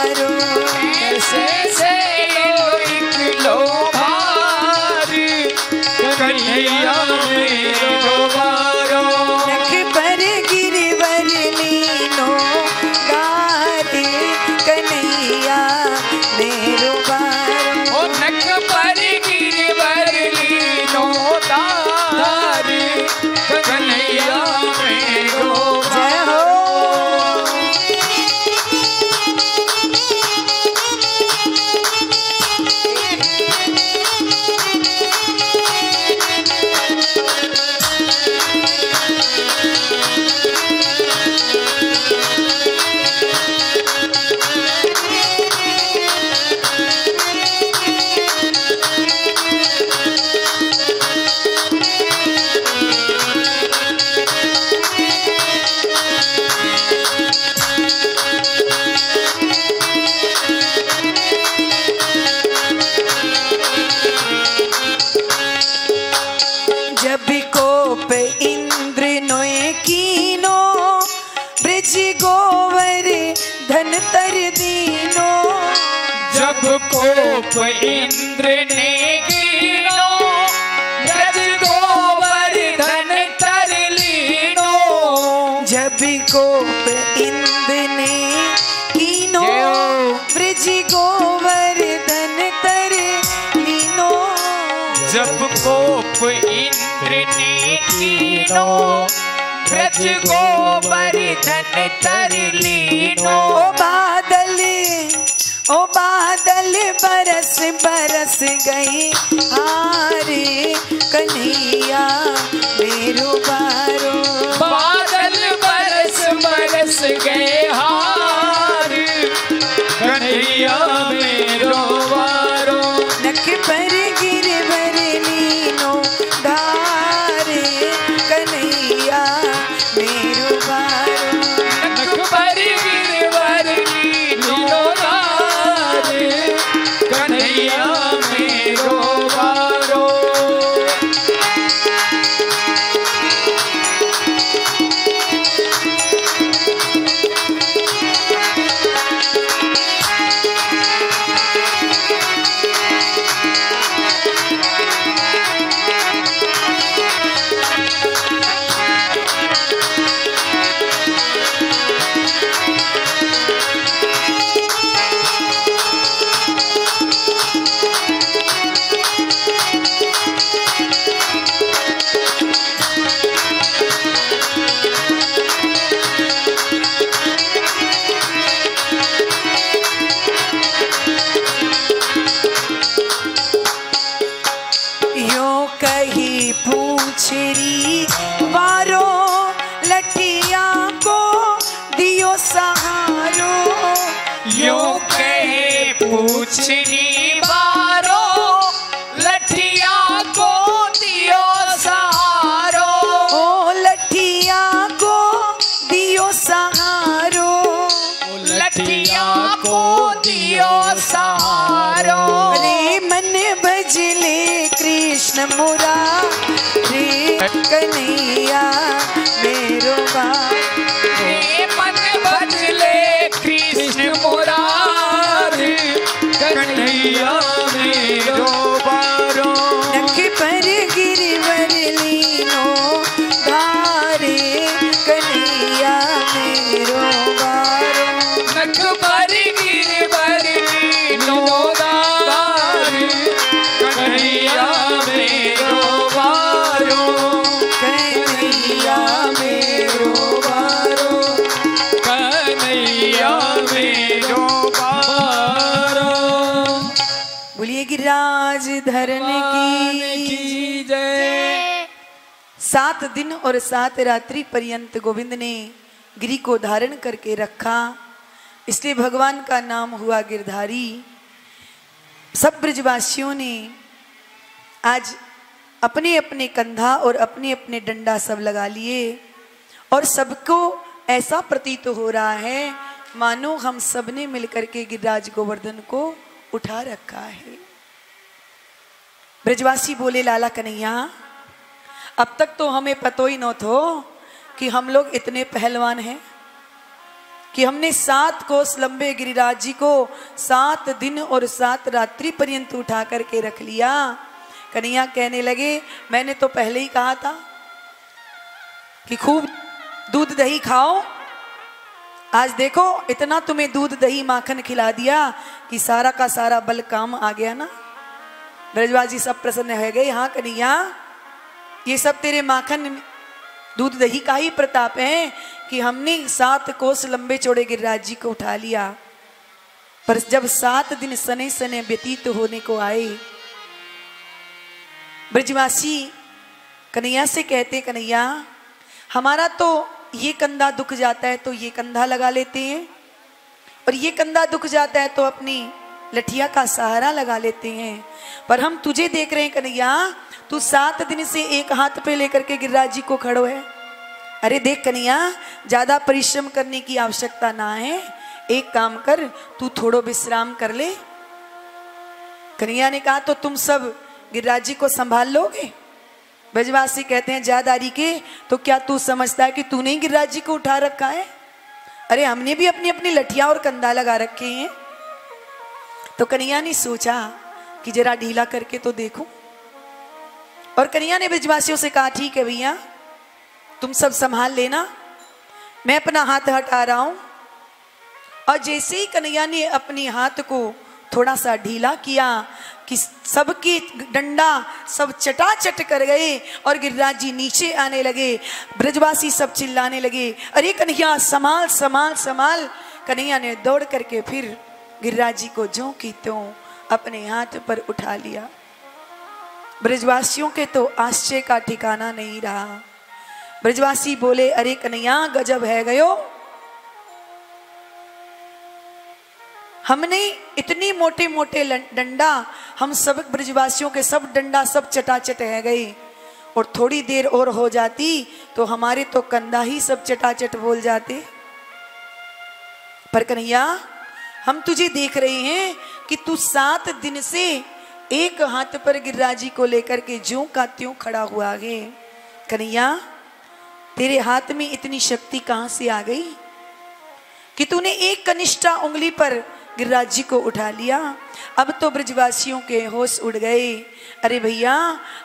कैसे से लो भार कन्हैया मेरो बारो। नख पर गिरवर लीनो गारे कन्हैया मेरो बारो। ओ नख पर गिरवर लीनो तार कन्हैया मेरो जय हो। जब कोप इंद्र नोए कीनो ब्रज गोवर धन तर दीनो। जब कोप इंद्र ने कीनो ब्रज गोवर्धन तर लीनो। जब कोप इंद्र ने कीनो ब्रज गोवर्धन तर लीनो। जब कोप इंद्र ने कीनो ब्रज गोवर्धन तर लीनो। ओ बादल बरस बरस गई हारे कन्हैया मेरो बारो। बादल बरस बरस गए हार कन्हैया मेरो बारो। नख पर गिरवर लीनो धारे कन्हैया मेरो बारो। नख पर गिरवर लीनो तार कन्हैया मेरो बारो। यो कही पूछरी वारो लठिया को दियो सहारो। यो कहे पूछनी बारो लठिया को दियो सहारो। ओ लठिया को दियो सहारो। लठिया को दियो सहारो। रे मन भजले कृष्ण मुरारी कन्हैया मेरो बारो। रे मन बदले कृष्ण मुरारी कन्हैया मेरो बारो। नख पर गिरवर लीनो धारे कन्हैया मेरो बारो। नख पर गिरवर लीनो तार कन्हैया मेरो बारो। कन्हैया मेरो बारो। कन्हैया मेरो बारो। बोलिए गिरिराज धरन की जय। 7 दिन और 7 रात्रि पर्यंत गोविंद ने गिरि को धारण करके रखा, इसलिए भगवान का नाम हुआ गिरधारी। सब ब्रजवासियों ने आज अपने अपने कंधा और अपने अपने डंडा सब लगा लिए और सबको ऐसा प्रतीत हो रहा है मानो हम सब ने मिलकर के गिरिराज गोवर्धन को उठा रखा है। ब्रजवासी बोले लाला कन्हैया, अब तक तो हमें पतो ही न थो कि हम लोग इतने पहलवान हैं। कि हमने 7 कोस लंबे गिरिराज जी को 7 दिन और 7 रात्रि पर्यंत उठा करके रख लिया। कन्हैया कहने लगे मैंने तो पहले ही कहा था कि खूब दूध दही खाओ, आज देखो इतना तुम्हें दूध दही माखन खिला दिया कि सारा का सारा बल काम आ गया ना। ब्रजवासी सब प्रसन्न हो गए। हाँ कन्हैया, ये सब तेरे माखन दूध दही का ही प्रताप है कि हमने 7 कोस लंबे चौड़े गिरिराज जी को उठा लिया। पर जब 7 दिन सने सने व्यतीत होने को आए, ब्रजवासी कन्हैया से कहते कन्हैया हमारा तो ये कंधा दुख जाता है तो ये कंधा लगा लेते हैं, और ये कंधा दुख जाता है तो अपनी लठिया का सहारा लगा लेते हैं। पर हम तुझे देख रहे हैं कन्हैया, तू 7 दिन से एक हाथ पे लेकर के गिरिराज जी को खड़ो है। अरे देख कन्हैया, ज्यादा परिश्रम करने की आवश्यकता ना है, एक काम कर तू थोड़ो विश्राम कर ले। कन्हैया ने कहा तो तुम सब गिरिराज जी को संभाल लोगे? ब्रजवासी कहते हैं जादारी के, तो क्या तू समझता है कि तूने ही गिरिराज जी को उठा रखा है? अरे हमने भी अपनी अपनी लठिया और कंधा लगा रखे हैं। तो कन्हैया ने सोचा कि जरा ढीला करके तो देखूं, और कन्हैया ने ब्रजवासियों से कहा ठीक है भैया तुम सब संभाल लेना, मैं अपना हाथ हटा रहा हूं। और जैसे ही कन्हैया ने अपने हाथ को थोड़ा सा ढीला किया कि सबकी डंडा सब चटाचट कर गए और गिरिराज जी नीचे आने लगे। ब्रजवासी सब चिल्लाने लगे अरे कन्हैया संभाल संभाल संभाल। कन्हैया ने दौड़ करके फिर गिरिराज जी को ज्यों की त्यों अपने हाथ पर उठा लिया। ब्रजवासियों के तो आश्चर्य का ठिकाना नहीं रहा। ब्रजवासी बोले अरे कन्हैया गजब है गयो, हमने इतनी मोटे मोटे डंडा, हम सब ब्रजवासियों के सब डंडा सब चटाचट है गए, और थोड़ी देर और हो जाती तो हमारे तो कंधा ही सब चटाचट बोल जाते। पर कन्हैया हम तुझे देख रहे हैं कि तू 7 दिन से एक हाथ पर गिरिराज जी को लेकर के ज्यों का त्यों खड़ा हुआ है। कन्हैया तेरे हाथ में इतनी शक्ति कहां से आ गई कि तूने एक कनिष्ठा उंगली पर गिरिराज जी को उठा लिया? अब तो ब्रजवासियों के होश उड़ गए। अरे भैया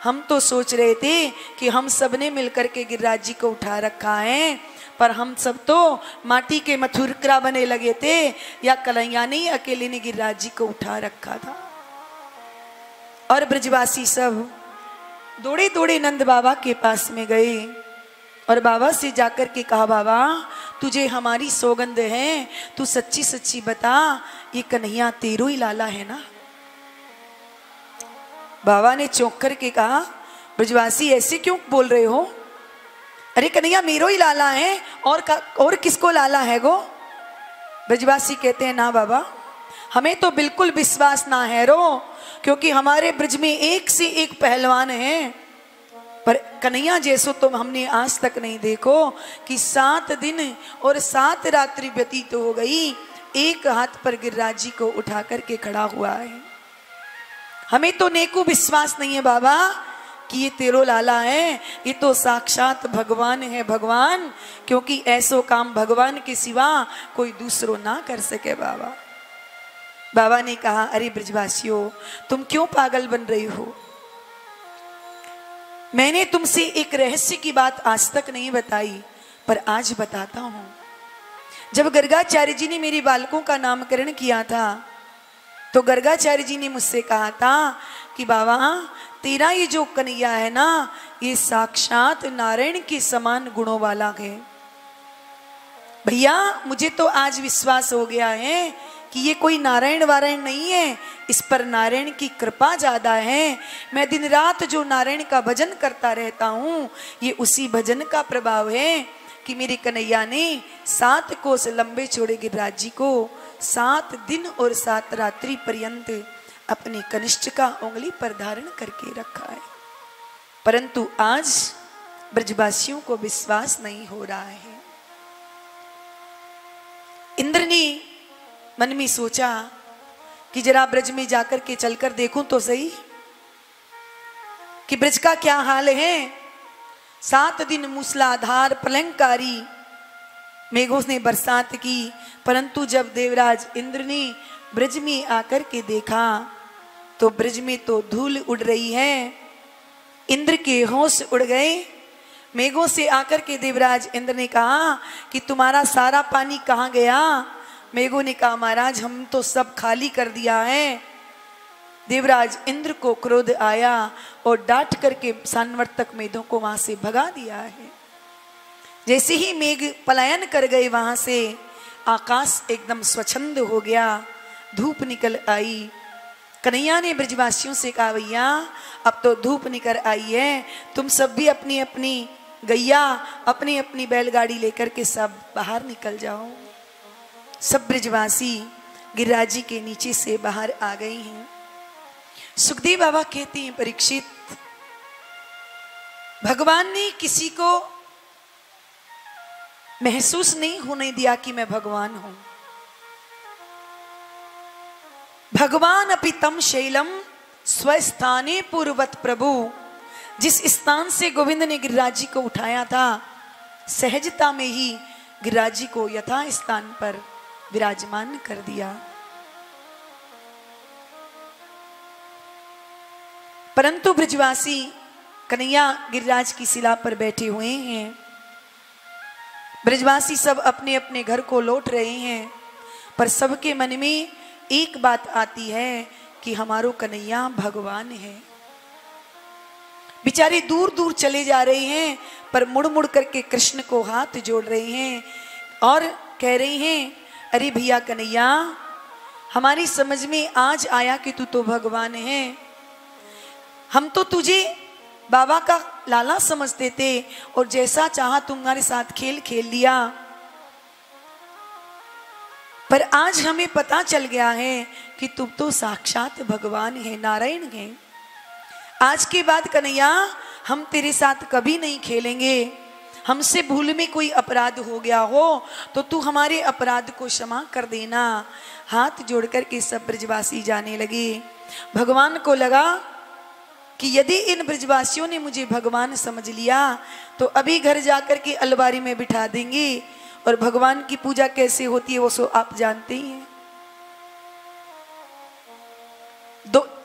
हम तो सोच रहे थे कि हम सब ने मिलकर के गिरिराज जी को उठा रखा है, पर हम सब तो माटी के मथुरकरा बने लगे थे, या कन्हैया ने अकेले ने गिरिराज जी को उठा रखा था। और ब्रजवासी सब दौड़े दौड़े नंद बाबा के पास में गए और बाबा से जाकर के कहा बाबा तुझे हमारी सौगंध है, तू सच्ची सच्ची बता ये कन्हैया तेरो ही लाला है ना? बाबा ने चौंक करके कहा ब्रजवासी ऐसे क्यों बोल रहे हो? अरे कन्हैया मेरो ही लाला है, और किसको लाला है गो? ब्रजवासी कहते हैं ना बाबा हमें तो बिल्कुल विश्वास ना है रो, क्योंकि हमारे ब्रज में एक से एक पहलवान है, पर कन्हैया जैसो तो हमने आज तक नहीं देखो कि 7 दिन और 7 रात्रि व्यतीत हो गई, एक हाथ पर गिरिराज जी को उठा करके खड़ा हुआ है। हमें तो नेको विश्वास नहीं है बाबा कि ये तेरो लाला है, ये तो साक्षात भगवान है भगवान, क्योंकि ऐसो काम भगवान के सिवा कोई दूसरो ना कर सके बाबा। बाबा ने कहा अरे ब्रजवासियों तुम क्यों पागल बन रही हो? मैंने तुमसे एक रहस्य की बात आज तक नहीं बताई, पर आज बताता हूं। जब गर्गाचार्य जी ने मेरे बालकों का नामकरण किया था तो गर्गाचार्य जी ने मुझसे कहा था कि बाबा तेरा ये जो कन्हैया है ना, ये साक्षात नारायण के समान गुणों वाला है। भैया मुझे तो आज विश्वास हो गया है कि ये कोई नारायण वारायण नहीं है, इस पर नारायण की कृपा ज्यादा है। मैं दिन रात जो नारायण का भजन करता रहता हूँ, ये उसी भजन का प्रभाव है कि मेरे कन्हैया ने 7 कोस लंबे चौड़े गिरिराज जी को 7 दिन और 7 रात्रि पर्यंत अपनी कनिष्ठ का उंगली पर धारण करके रखा है। परंतु आज ब्रजवासियों को विश्वास नहीं हो रहा है। इंद्र ने मन में सोचा कि जरा ब्रज में जाकर के चलकर देखूं तो सही कि ब्रज का क्या हाल है। 7 दिन मूसलाधार प्रलयंकारी मेघों ने बरसात की, परंतु जब देवराज इंद्र ने ब्रज में आकर के देखा तो ब्रज में तो धूल उड़ रही है। इंद्र के होश उड़ गए। मेघों से आकर के देवराज इंद्र ने कहा कि तुम्हारा सारा पानी कहाँ गया? मेघों ने कहा महाराज हम तो सब खाली कर दिया है। देवराज इंद्र को क्रोध आया और डांट करके सानवर्तक मेघों को वहां से भगा दिया है। जैसे ही मेघ पलायन कर गए वहां से, आकाश एकदम स्वच्छंद हो गया, धूप निकल आई। कन्हैया ने ब्रजवासियों से कहा भैया अब तो धूप निकल आई है, तुम सब भी अपनी अपनी गैया अपनी अपनी बैलगाड़ी लेकर के सब बाहर निकल जाओ। सब ब्रजवासी गिरिराज जी के नीचे से बाहर आ गए हैं। सुखदेव बाबा कहते हैं परीक्षित, भगवान ने किसी को महसूस नहीं होने दिया कि मैं भगवान हूं। भगवान अपि तम शैलम स्वस्थाने पूर्वत प्रभु, जिस स्थान से गोविंद ने गिरिराज जी को उठाया था, सहजता में ही गिरिराज जी को यथा स्थान पर विराजमान कर दिया। परंतु ब्रजवासी कन्हैया गिरिराज की शिला पर बैठे हुए हैं। ब्रजवासी सब अपने अपने घर को लौट रहे हैं, पर सबके मन में एक बात आती है कि हमारो कन्हैया भगवान है। बेचारे दूर दूर चले जा रहे हैं, पर मुड़ मुड़ करके कृष्ण को हाथ जोड़ रहे हैं और कह रहे हैं अरे भैया कन्हैया, हमारी समझ में आज आया कि तू तो भगवान है। हम तो तुझे बाबा का लाला समझते थे और जैसा चाहा तुम्हारे साथ खेल खेल लिया, पर आज हमें पता चल गया है कि तुम तो साक्षात भगवान है, नारायण है। आज के बाद कन्हैया हम तेरे साथ कभी नहीं खेलेंगे। हमसे भूल में कोई अपराध हो गया हो तो तू हमारे अपराध को क्षमा कर देना। हाथ जोड़कर के सब ब्रजवासी जाने लगे। भगवान को लगा कि यदि इन ब्रजवासियों ने मुझे भगवान समझ लिया तो अभी घर जाकर के अलमारी में बिठा देंगे, और भगवान की पूजा कैसे होती है वो सो आप जानते ही हैं।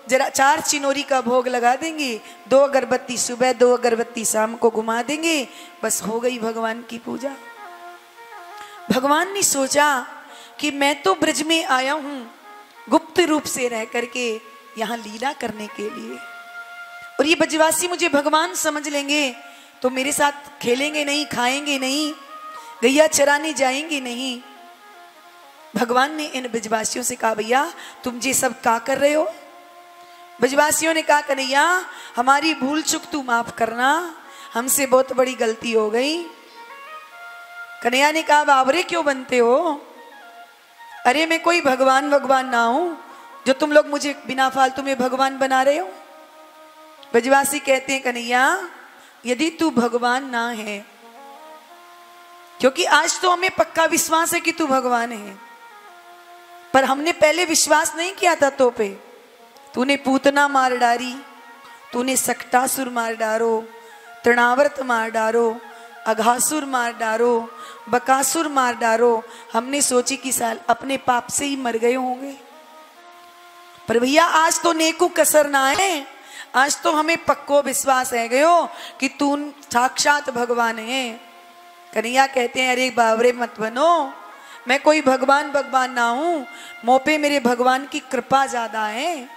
जरा 4 चिनोरी का भोग लगा देंगे, 2 अगरबत्ती सुबह 2 अगरबत्ती शाम को घुमा देंगे, बस हो गई भगवान की पूजा। भगवान ने सोचा कि मैं तो ब्रज में आया हूं गुप्त रूप से रह करके यहां लीला करने के लिए, और ये ब्रजवासी मुझे भगवान समझ लेंगे तो मेरे साथ खेलेंगे नहीं, खाएंगे नहीं, गैया चराने जाएंगे नहीं। भगवान ने इन ब्रजवासियों से कहा भैया तुम ये सब क्या कर रहे हो? ब्रजवासियों ने कहा कन्हैया हमारी भूल चूक तू माफ करना, हमसे बहुत बड़ी गलती हो गई। कन्हैया ने कहा बाबरे क्यों बनते हो? अरे मैं कोई भगवान ना हूं जो तुम लोग मुझे बिना फालतू में भगवान बना रहे हो। ब्रजवासी कहते हैं कन्हैया यदि तू भगवान ना है, क्योंकि आज तो हमें पक्का विश्वास है कि तू भगवान है, पर हमने पहले विश्वास नहीं किया था तो पे। तूने पूतना मार डारी, तूने सक्टासुर मार डारो, तृणावर्त मार डारो, अघासुर मार डारो, बकासुर मार डारो। हमने सोची कि साल अपने पाप से ही मर गए होंगे, पर भैया आज तो नेकू कसर ना है। आज तो हमें पक्को विश्वास है गयो कि तू साक्षात भगवान है। कन्हैया कहते हैं अरे बावरे मत बनो, मैं कोई भगवान ना हूं, मुँह पे मेरे भगवान की कृपा ज्यादा है।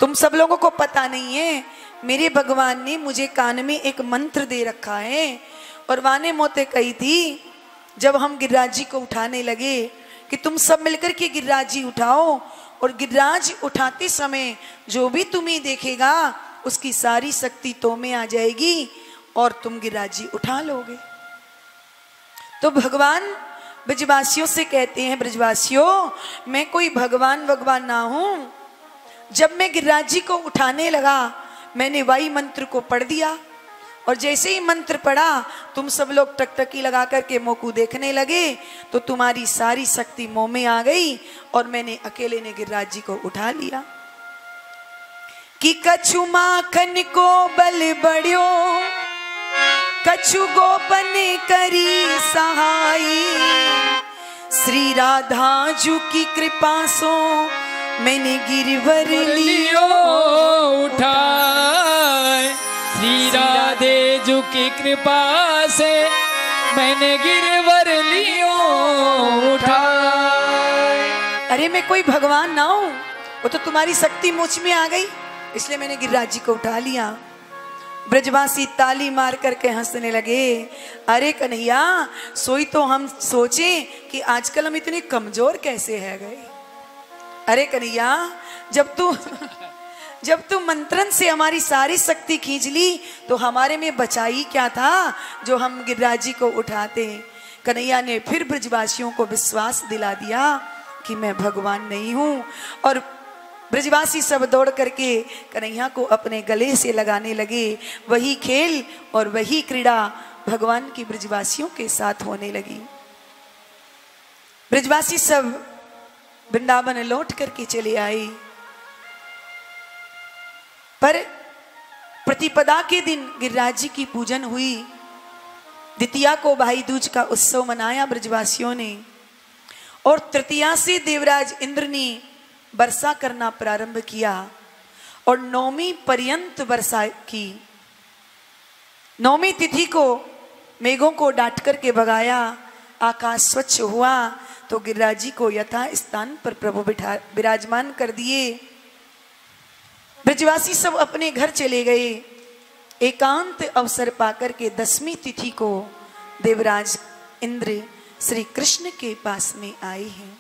तुम सब लोगों को पता नहीं है मेरे भगवान ने मुझे कान में एक मंत्र दे रखा है, और वाने मोते कही थी जब हम गिरिराज जी को उठाने लगे कि तुम सब मिलकर के गिरिराज जी उठाओ, और गिरिराज उठाते समय जो भी तुम्हें देखेगा उसकी सारी शक्ति तो में आ जाएगी और तुम गिरिराज जी उठा लोगे। तो भगवान ब्रजवासियों से कहते हैं ब्रजवासियों मैं कोई भगवान ना हूं। जब मैं गिरिराज जी को उठाने लगा मैंने वाई मंत्र को पढ़ दिया, और जैसे ही मंत्र पढ़ा तुम सब लोग टकटकी लगा करके मोकू देखने लगे, तो तुम्हारी सारी शक्ति मुंह में आ गई और मैंने अकेले ने गिरिराज जी को उठा लिया। कि कछु माखन को बल बढ़ियो कछु गोपन करी सहाई, श्री राधा जू की कृपा सो मैंने गिरवर लियो उठाए। श्री राधे जू की कृपा से मैंने गिरवर लियो उठाए। अरे मैं कोई भगवान ना हूं, वो तो तुम्हारी शक्ति मुझ में आ गई, इसलिए मैंने गिरिराज जी को उठा लिया। ब्रजवासी ताली मार करके हंसने लगे। अरे कन्हैया, सोई तो हम सोचे कि आजकल हम इतने कमजोर कैसे है गए। अरे कन्हैया, जब तू मंत्रन से हमारी सारी शक्ति खींच ली तो हमारे में बचाई क्या था जो हम गिरिराज जी को उठाते। कन्हैया ने फिर ब्रजवासियों को विश्वास दिला दिया कि मैं भगवान नहीं हूं, और ब्रजवासी सब दौड़ करके कन्हैया को अपने गले से लगाने लगे। वही खेल और वही क्रीड़ा भगवान की ब्रजवासियों के साथ होने लगी। ब्रजवासी सब वृंदावन लौट करके चले आए, पर प्रतिपदा के दिन गिरिराज जी की पूजन हुई। द्वितीया को भाई दूज का उत्सव मनाया ब्रजवासियों ने, और तृतीया से देवराज इंद्र ने वर्षा करना प्रारंभ किया और नौवीं पर्यंत वर्षा की। नौवीं तिथि को मेघों को डांट करके भगाया, आकाश स्वच्छ हुआ तो गिरिराज जी को यथा स्थान पर प्रभु विराजमान कर दिए। ब्रजवासी सब अपने घर चले गए। एकांत अवसर पाकर के 10वीं तिथि को देवराज इंद्र श्री कृष्ण के पास में आए हैं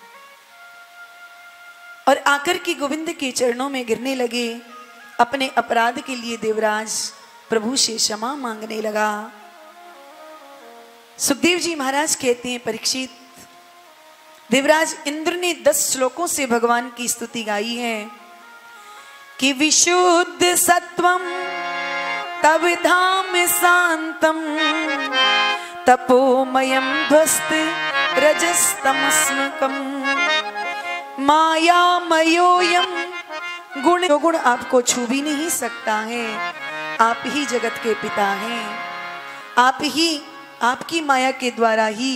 और आकर के गोविंद के चरणों में गिरने लगे। अपने अपराध के लिए देवराज प्रभु से क्षमा मांगने लगा। सुखदेव जी महाराज कहते हैं, परीक्षित, देवराज इंद्र ने 10 श्लोकों से भगवान की स्तुति गाई है कि विशुद्ध सत्वम तब धाम शांतम तपोमयम ध्वस्त रजस्तमस्मकम मायामयोयम गुण। जो गुण आपको छू भी नहीं सकता है, आप ही जगत के पिता हैं, आप ही, आपकी माया के द्वारा ही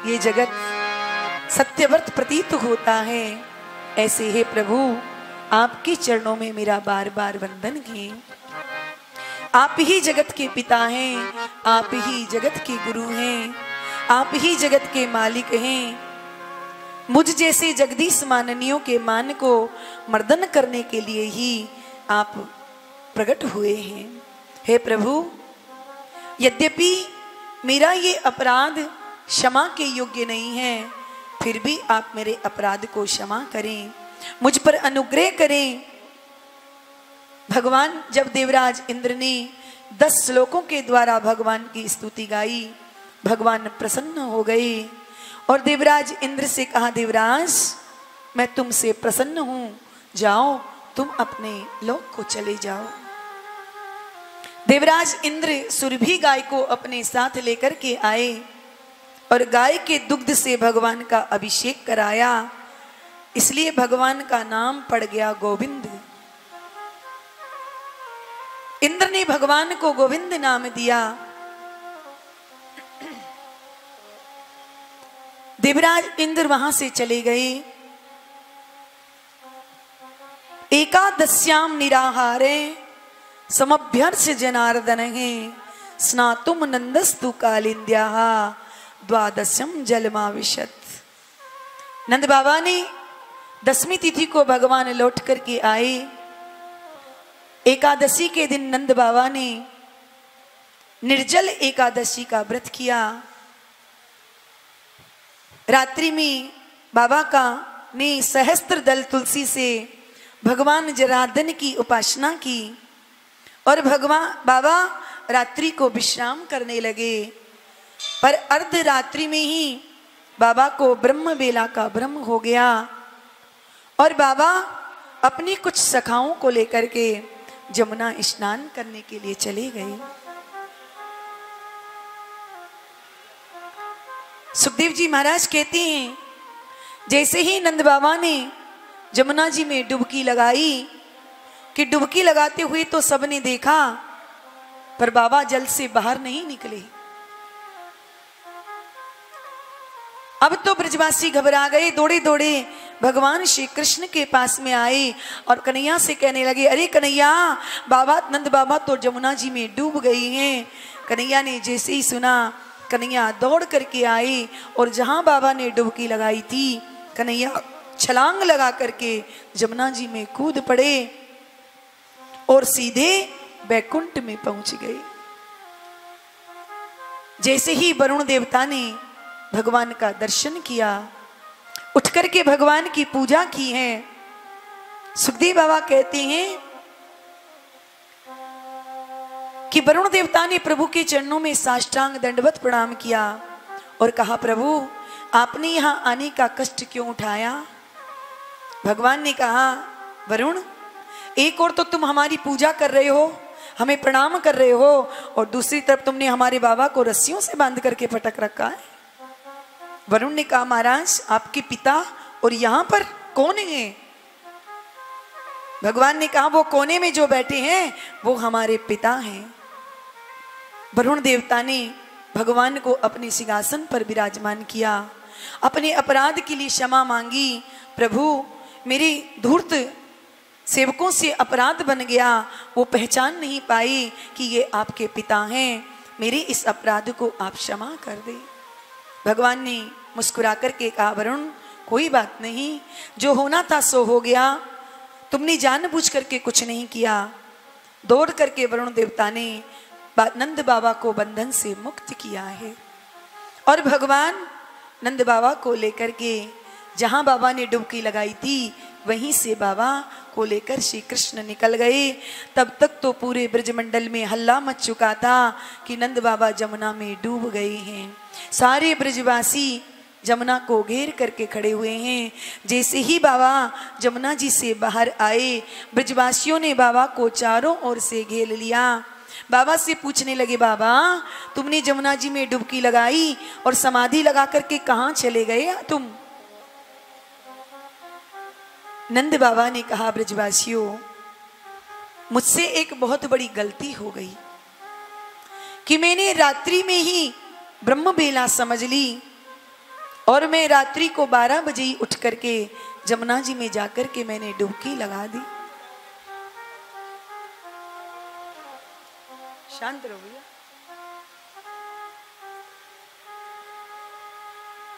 ये जगत सत्यव्रत प्रतीत होता है। ऐसे हे प्रभु, आपके चरणों में मेरा बार बार वंदन है। आप ही जगत के पिता हैं, आप ही जगत के गुरु हैं, आप ही जगत के मालिक हैं। मुझ जैसे जगदीश माननियों के मान को मर्दन करने के लिए ही आप प्रकट हुए हैं। हे प्रभु, यद्यपि मेरा ये अपराध क्षमा के योग्य नहीं है, फिर भी आप मेरे अपराध को क्षमा करें, मुझ पर अनुग्रह करें। भगवान, जब देवराज इंद्र ने 10 श्लोकों के द्वारा भगवान की स्तुति गाई, भगवान प्रसन्न हो गए और देवराज इंद्र से कहा, देवराज, मैं तुमसे प्रसन्न हूं, जाओ तुम अपने लोक को चले जाओ। देवराज इंद्र सुरभि गाय को अपने साथ लेकर के आए और गाय के दुग्ध से भगवान का अभिषेक कराया, इसलिए भगवान का नाम पड़ गया गोविंद। इंद्र ने भगवान को गोविंद नाम दिया। देवराज इंद्र वहां से चले गए। एकादश्याम निराहारे समभ्यर्च जनार्दन है स्नातुम नंदस्तु कालिंद्या द्वादशम जलमाविशत। नंद बाबा ने 10वीं तिथि को भगवान लौट करके आए। एकादशी के दिन नंद बाबा ने निर्जल एकादशी का व्रत किया। रात्रि में बाबा का ने सहस्त्र दल तुलसी से भगवान जनार्दन की उपासना की और भगवान बाबा रात्रि को विश्राम करने लगे। पर अर्ध रात्रि में ही बाबा को ब्रह्म बेला का ब्रह्म हो गया और बाबा अपनी कुछ सखाओं को लेकर के जमुना स्नान करने के लिए चले गए। सुखदेव जी महाराज कहते हैं, जैसे ही नंद बाबा ने जमुना जी में डुबकी लगाई कि डुबकी लगाते हुए तो सबने देखा पर बाबा जल से बाहर नहीं निकले। अब तो ब्रजवासी घबरा गए, दौड़े दौड़े भगवान श्री कृष्ण के पास में आए और कन्हैया से कहने लगे, अरे कन्हैया, बाबा नंद बाबा तो जमुना जी में डूब गई हैं। कन्हैया ने जैसे ही सुना, कन्हैया दौड़ करके आए और जहां बाबा ने डुबकी लगाई थी, कन्हैया छलांग लगा करके जमुना जी में कूद पड़े और सीधे बैकुंठ में पहुंच गए। जैसे ही वरुण देवता ने भगवान का दर्शन किया, उठ करके भगवान की पूजा की है। सुखदेव बाबा कहते हैं कि वरुण देवता ने प्रभु के चरणों में साष्टांग दंडवत प्रणाम किया और कहा, प्रभु आपने यहां आने का कष्ट क्यों उठाया? भगवान ने कहा, वरुण, एक और तो तुम हमारी पूजा कर रहे हो, हमें प्रणाम कर रहे हो, और दूसरी तरफ तुमने हमारे बाबा को रस्सियों से बांध करके पटक रखा है। वरुण ने कहा, महाराज आपके पिता और यहां पर कौन है? भगवान ने कहा, वो कोने में जो बैठे हैं वो हमारे पिता हैं। वरुण देवता ने भगवान को अपने सिंहासन पर विराजमान किया, अपने अपराध के लिए क्षमा मांगी। प्रभु, मेरे धूर्त सेवकों से अपराध बन गया, वो पहचान नहीं पाए कि ये आपके पिता हैं, मेरे इस अपराध को आप क्षमा कर दे। भगवान ने मुस्कुरा करके कहा, वरुण कोई बात नहीं, जो होना था सो हो गया, तुमने जानबूझ करके कुछ नहीं किया। दौड़ करके वरुण देवता ने नंद बाबा को बंधन से मुक्त किया है और भगवान नंद बाबा को लेकर के जहां बाबा ने डुबकी लगाई थी वहीं से बाबा को लेकर श्री कृष्ण निकल गए। तब तक तो पूरे ब्रजमंडल में हल्ला मच चुका था कि नंद बाबा जमुना में डूब गए हैं। सारे ब्रजवासी जमुना को घेर करके खड़े हुए हैं। जैसे ही बाबा जमुना जी से बाहर आए, ब्रजवासियों ने बाबा को चारों ओर से घेर लिया। बाबा से पूछने लगे, बाबा तुमने जमुना जी में डुबकी लगाई और समाधि लगा करके कहां चले गए तुम? नंद बाबा ने कहा, ब्रजवासियों, मुझसे एक बहुत बड़ी गलती हो गई कि मैंने रात्रि में ही ब्रह्म बेला समझ ली और मैं रात्रि को 12 बजे ही उठ करके जमुना जी में जाकर के मैंने डुबकी लगा दी। शांत रहो भैया।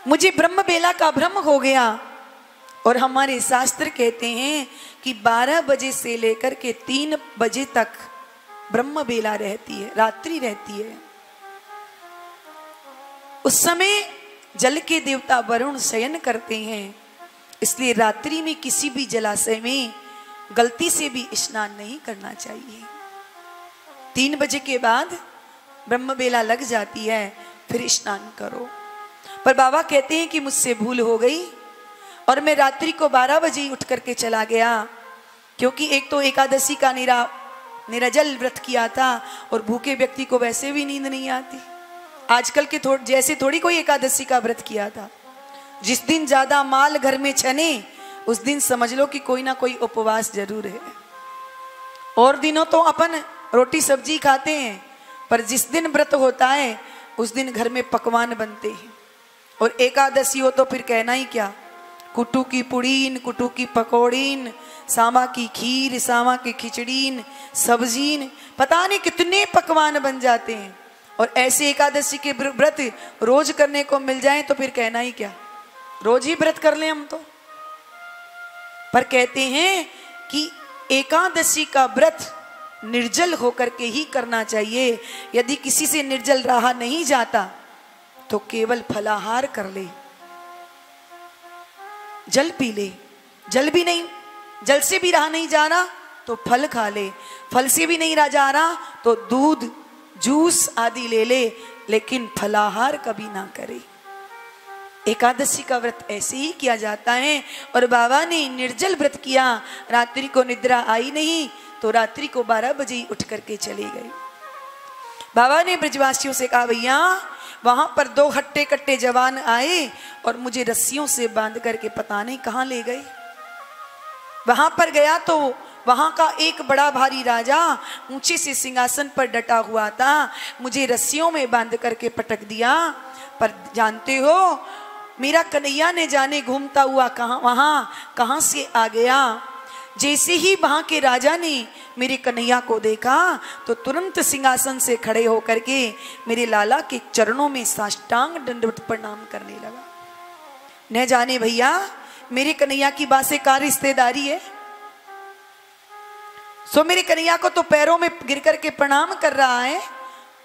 मुझे ब्रह्म बेला का भ्रम हो गया और हमारे शास्त्र कहते हैं कि 12 बजे से लेकर के 3 बजे तक ब्रह्म बेला रहती है, रात्रि रहती है। उस समय जल के देवता वरुण शयन करते हैं, इसलिए रात्रि में किसी भी जलाशय में गलती से भी स्नान नहीं करना चाहिए। 3 बजे के बाद ब्रह्म बेला लग जाती है, फिर स्नान करो। पर बाबा कहते हैं कि मुझसे भूल हो गई और मैं रात्रि को 12 बजे उठ करके चला गया, क्योंकि एक तो एकादशी का निराजल व्रत किया था और भूखे व्यक्ति को वैसे भी नींद नहीं आती। आजकल के जैसे थोड़ी कोई एकादशी का व्रत किया था। जिस दिन ज्यादा माल घर में छने उस दिन समझ लो कि कोई ना कोई उपवास जरूर है। और दिनों तो अपन रोटी सब्जी खाते हैं, पर जिस दिन व्रत होता है उस दिन घर में पकवान बनते हैं। और एकादशी हो तो फिर कहना ही क्या, कुटू की पुड़ीन, कुटू की पकौड़ीन, सामा की खीर, सामा की खिचड़ीन, सब्जीन, पता नहीं कितने पकवान बन जाते हैं। और ऐसे एकादशी के व्रत रोज करने को मिल जाए तो फिर कहना ही क्या, रोज ही व्रत कर लें हम तो। पर कहते हैं कि एकादशी का व्रत निर्जल होकर के ही करना चाहिए। यदि किसी से निर्जल रहा नहीं जाता तो केवल फलाहार कर ले, जल पी ले, जल भी नहीं, जल से भी रहा नहीं जा रहा तो फल खा ले, फल से भी नहीं रहा जा रहा तो दूध जूस आदि ले ले, लेकिन फलाहार कभी ना करे। एकादशी का व्रत ऐसे ही किया जाता है। और बाबा ने निर्जल व्रत किया, रात्रि को निद्रा आई नहीं तो रात्रि को 12 बजे ही उठ करके चले गए। बाबा ने ब्रजवासियों से कहा, भैया वहां पर 2 हट्टे कट्टे जवान आए और मुझे रस्सियों से बांध करके पता नहीं कहां ले गए। वहां पर गया तो वहां का एक बड़ा भारी राजा ऊंचे से सिंहासन पर डटा हुआ था, मुझे रस्सियों में बांध करके पटक दिया। पर जानते हो मेरा कन्हैया ने जाने घूमता हुआ कहां से आ गया। जैसे ही वहां के राजा ने मेरे कन्हैया को देखा तो तुरंत सिंहासन से खड़े होकर के मेरे लाला के चरणों में साष्टांग दंडवत प्रणाम करने लगा। न जाने भैया मेरे कन्हैया की बात से क्या रिश्तेदारी है। सो मेरे कन्हैया को तो पैरों में गिर करके प्रणाम कर रहा है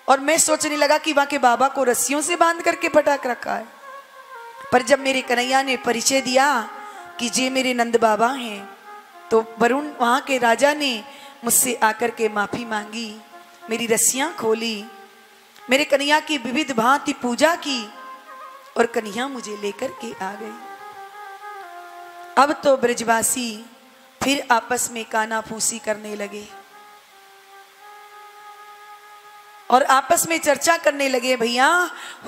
और मैं सोचने लगा कि वहां के बाबा को रस्सियों से बांध करके पटक रखा है। पर जब मेरे कन्हैया ने परिचय दिया कि जे मेरे नंद बाबा हैं, तो वरुण वहां के राजा ने मुझसे आकर के माफी मांगी, मेरी रस्सियां खोली, मेरे कन्हैया की विविध भांति पूजा की और कन्हैया मुझे लेकर के आ गई। अब तो ब्रजवासी फिर आपस में काना फूसी करने लगे और आपस में चर्चा करने लगे, भैया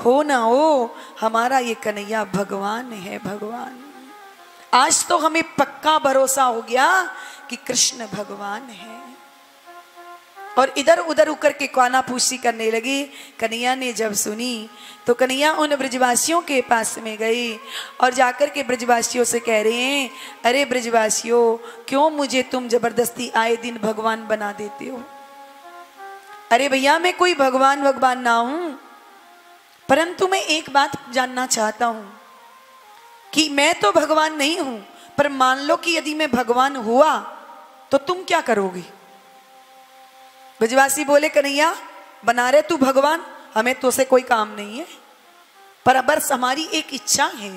हो ना हो हमारा ये कन्हैया भगवान है, भगवान। आज तो हमें पक्का भरोसा हो गया कि कृष्ण भगवान है। और इधर उधर उकर के कानाफूसी करने लगे। कन्हैया ने जब सुनी तो कन्हैया उन ब्रजवासियों के पास में गए और जाकर के ब्रजवासियों से कह रहे हैं, अरे ब्रजवासियों क्यों मुझे तुम जबरदस्ती आए दिन भगवान बना देते हो। अरे भैया मैं कोई भगवान ना हूं, परंतु मैं एक बात जानना चाहता हूं कि मैं तो भगवान नहीं हूं, पर मान लो कि यदि मैं भगवान हुआ तो तुम क्या करोगे। ब्रजवासी बोले, कन्हैया बना रहे तू भगवान, हमें तो से कोई काम नहीं है, पर बस हमारी एक इच्छा है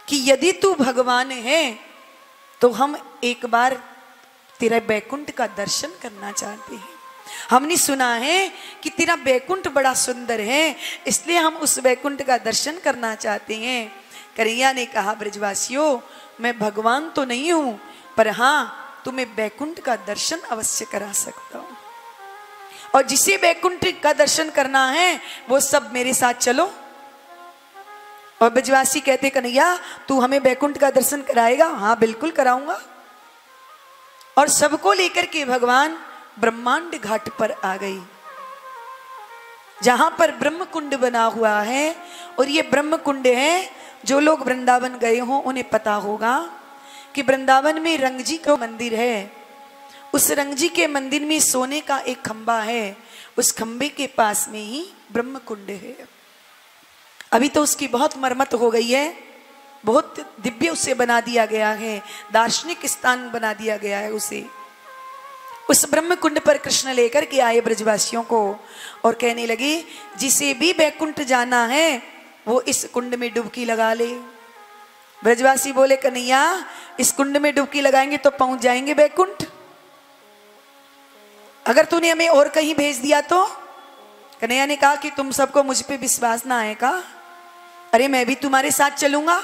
कि यदि तू भगवान है तो हम एक बार तेरा बैकुंठ का दर्शन करना चाहते हैं। हमने सुना है कि तेरा बैकुंठ बड़ा सुंदर है, इसलिए हम उस बैकुंठ का दर्शन करना चाहते हैं। कन्हैया ने कहा, ब्रजवासियों मैं भगवान तो नहीं हूं, पर हाँ तुम्हें बैकुंठ का दर्शन अवश्य करा सकता हूं, और जिसे बैकुंठ का दर्शन करना है वो सब मेरे साथ चलो। और ब्रजवासी कहते, कन्हैया तू हमें बैकुंठ का दर्शन कराएगा। हाँ बिल्कुल कराऊंगा। और सबको लेकर के भगवान ब्रह्मांड घाट पर आ गई, जहां पर ब्रह्म कुंड बना हुआ है। और ये ब्रह्म कुंड है, जो लोग वृंदावन गए हों उन्हें पता होगा कि वृंदावन में रंगजी का मंदिर है। उस रंगजी के मंदिर में सोने का एक खंबा है, उस खंबे के पास में ही ब्रह्म कुंड है। अभी तो उसकी बहुत मरम्मत हो गई है, बहुत दिव्य उसे बना दिया गया है, दार्शनिक स्थान बना दिया गया है उसे। उस ब्रह्म कुंड पर कृष्ण लेकर के आए ब्रजवासियों को और कहने लगे, जिसे भी बैकुंठ जाना है वो इस कुंड में डुबकी लगा ले। ब्रजवासी बोले, कन्हैया इस कुंड में डुबकी लगाएंगे तो पहुंच जाएंगे बैकुंठ, अगर तूने हमें और कहीं भेज दिया तो। कन्हैया ने कहा कि तुम सबको मुझ पे विश्वास ना आएगा, अरे मैं भी तुम्हारे साथ चलूंगा।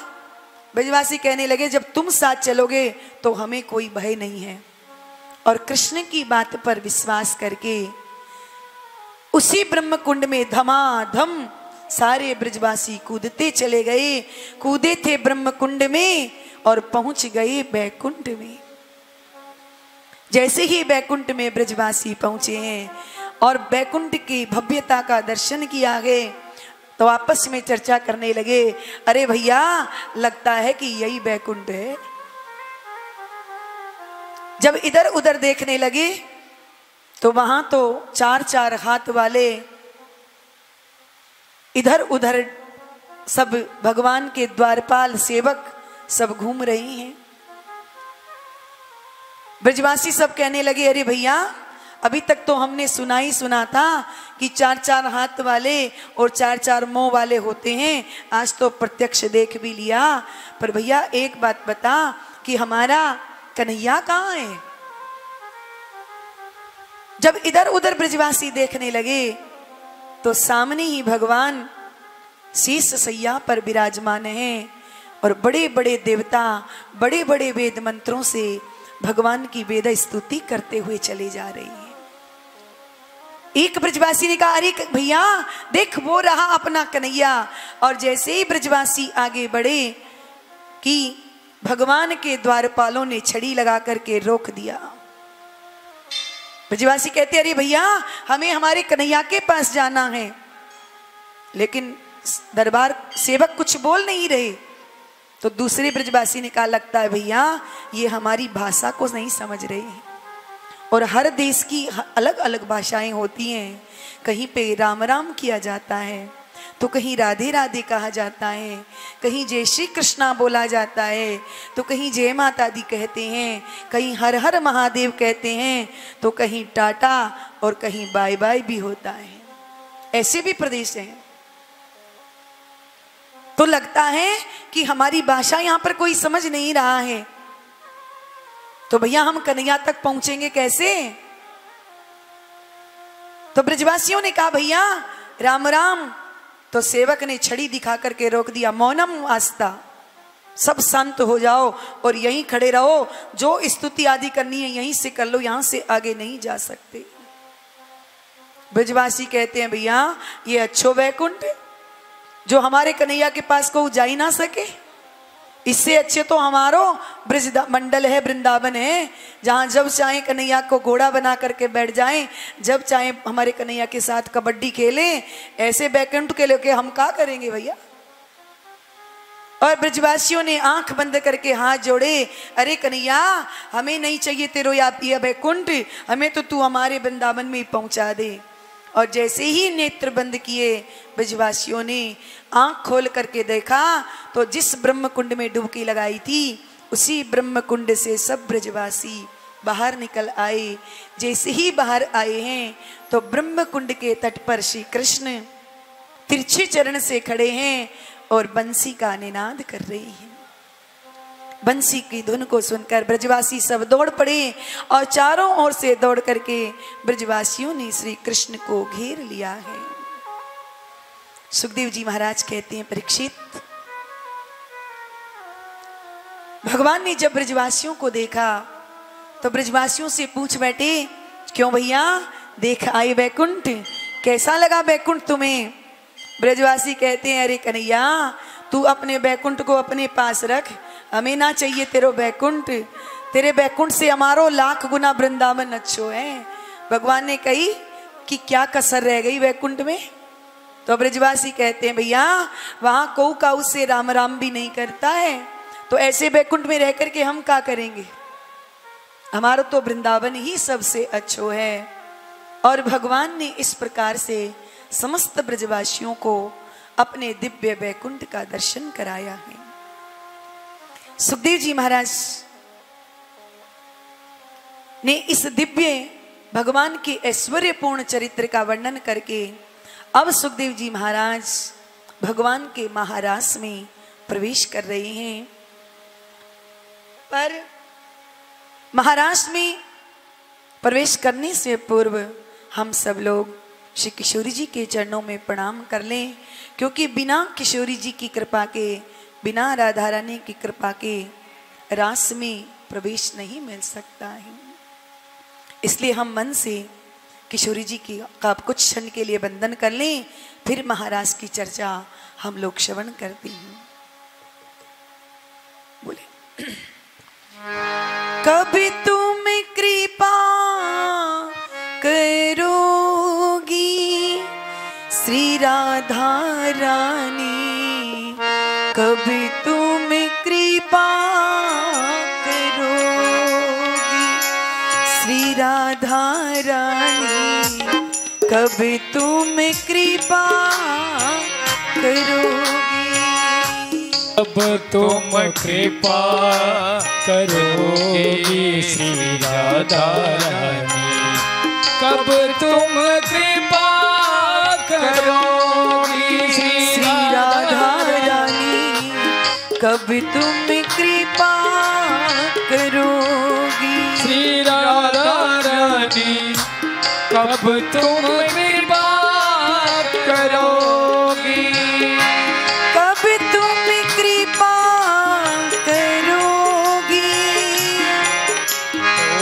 ब्रजवासी कहने लगे, जब तुम साथ चलोगे तो हमें कोई भय नहीं है। और कृष्ण की बात पर विश्वास करके उसी ब्रह्म कुंड में धमाधम सारे ब्रजवासी कूदते चले गए। कूदे थे ब्रह्म कुंड में और पहुंच गए बैकुंठ में। जैसे ही बैकुंठ में ब्रजवासी पहुंचे हैं और बैकुंठ की भव्यता का दर्शन किया गए तो आपस में चर्चा करने लगे, अरे भैया लगता है कि यही बैकुंठ है। जब इधर उधर देखने लगे तो वहां तो चार चार हाथ वाले इधर उधर सब भगवान के द्वारपाल सेवक सब घूम रहे हैं। ब्रजवासी सब कहने लगे, अरे भैया अभी तक तो हमने सुना ही सुना था कि चार चार हाथ वाले और चार चार मुंह वाले होते हैं, आज तो प्रत्यक्ष देख भी लिया। पर भैया एक बात बता कि हमारा कन्हैया कहाँ है। जब इधर उधर ब्रजवासी देखने लगे तो सामने ही भगवान शीश सैया पर विराजमान हैं और बड़े बड़े देवता बड़े बड़े वेद मंत्रों से भगवान की वेद स्तुति करते हुए चले जा रही हैं। एक ब्रजवासी ने कहा, अरे भैया देख वो रहा अपना कन्हैया। और जैसे ही ब्रजवासी आगे बढ़े कि भगवान के द्वारपालों ने छड़ी लगा करके रोक दिया। ब्रजवासी कहते अरे भैया हमें हमारे कन्हैया के पास जाना है, लेकिन दरबार सेवक कुछ बोल नहीं रहे। तो दूसरे ब्रजवासी ने कहा लगता है भैया ये हमारी भाषा को नहीं समझ रहे हैं, और हर देश की अलग अलग भाषाएं होती हैं। कहीं पे राम राम किया जाता है, तो कहीं राधे राधे कहा जाता है, कहीं जय श्री कृष्णा बोला जाता है, तो कहीं जय माता दी कहते हैं, कहीं हर हर महादेव कहते हैं, तो कहीं टाटा और कहीं बाय बाय भी होता है। ऐसे भी प्रदेश हैं। तो लगता है कि हमारी भाषा यहां पर कोई समझ नहीं रहा है, तो भैया हम कन्हैया तक पहुंचेंगे कैसे? तो ब्रजवासियों ने कहा भैया राम राम। तो सेवक ने छड़ी दिखा करके रोक दिया, मौनम आस्था, सब शांत हो जाओ और यहीं खड़े रहो, जो स्तुति आदि करनी है यहीं से कर लो, यहां से आगे नहीं जा सकते। ब्रजवासी कहते हैं भैया ये अच्छो वैकुंठ जो हमारे कन्हैया के पास को जा ही ना सके, इससे अच्छे तो हमारो ब्रज मंडल है, वृंदावन है, जहां जब चाहे कन्हैया को घोड़ा बना करके बैठ जाएं, जब चाहे हमारे कन्हैया के साथ कबड्डी खेलें। ऐसे बैकुंठ के लेके हम क्या करेंगे भैया? और ब्रजवासियों ने आंख बंद करके हाथ जोड़े, अरे कन्हैया हमें नहीं चाहिए तेरो या बैकुंठ, हमें तो तू हमारे वृंदावन में ही पहुंचा दे। और जैसे ही नेत्र बंद किए ब्रजवासियों ने आंख खोल करके देखा तो जिस ब्रह्म कुंड में डुबकी लगाई थी उसी ब्रह्म कुंड से सब ब्रजवासी बाहर निकल आए। जैसे ही बाहर आए हैं तो ब्रह्म कुंड के तट पर श्री कृष्ण तिरछे चरण से खड़े हैं और बंसी का निनाद कर रहे हैं। बंसी की धुन को सुनकर ब्रजवासी सब दौड़ पड़े और चारों ओर से दौड़ करके ब्रजवासियों ने श्री कृष्ण को घेर लिया है। सुखदेव जी महाराज कहते हैं परीक्षित, भगवान ने जब ब्रजवासियों को देखा तो ब्रजवासियों से पूछ बैठे, क्यों भैया देख आए वैकुंठ, कैसा लगा वैकुंठ तुम्हें? ब्रजवासी कहते हैं अरे कन्हैया तू अपने वैकुंठ को अपने पास रख, हमें ना चाहिए तेरो वैकुंठ, तेरे वैकुंठ से हमारो लाख गुना वृंदावन अच्छो है। भगवान ने कही कि क्या कसर रह गई वैकुंठ में? तो ब्रजवासी कहते हैं भैया वहां कऊ का उससे राम राम भी नहीं करता है, तो ऐसे वैकुंठ में रह करके हम क्या करेंगे? हमारा तो वृंदावन ही सबसे अच्छो है। और भगवान ने इस प्रकार से समस्त ब्रजवासियों को अपने दिव्य वैकुंठ का दर्शन कराया है। सुखदेव जी महाराज ने इस दिव्य भगवान के ऐश्वर्यपूर्ण चरित्र का वर्णन करके अब सुखदेव जी महाराज भगवान के महारास में प्रवेश कर रहे हैं। पर महारास में प्रवेश करने से पूर्व हम सब लोग श्री किशोरी जी के चरणों में प्रणाम कर लें, क्योंकि बिना किशोरी जी की कृपा के, बिना राधा रानी की कृपा के रास में प्रवेश नहीं मिल सकता है। इसलिए हम मन से किशोरी जी की का कुछ क्षण के लिए वंदन कर लें, फिर महाराज की चर्चा हम लोग श्रवण करते हैं। बोले कभी तुम कृपा करोगी श्री राधा रानी, कभी तुम कृपा करोगी श्री राधा रानी, कभी तुम कृपा करोगी, अब तुम कृपा करोगी श्री राधा रानी, कब तुम कृपा करोगी श्री राधा रानी, कब तुम कृपा करोगी श्री राधा रानी, कब तुम कृपा करोगी, कब तुम कृपा करोगी,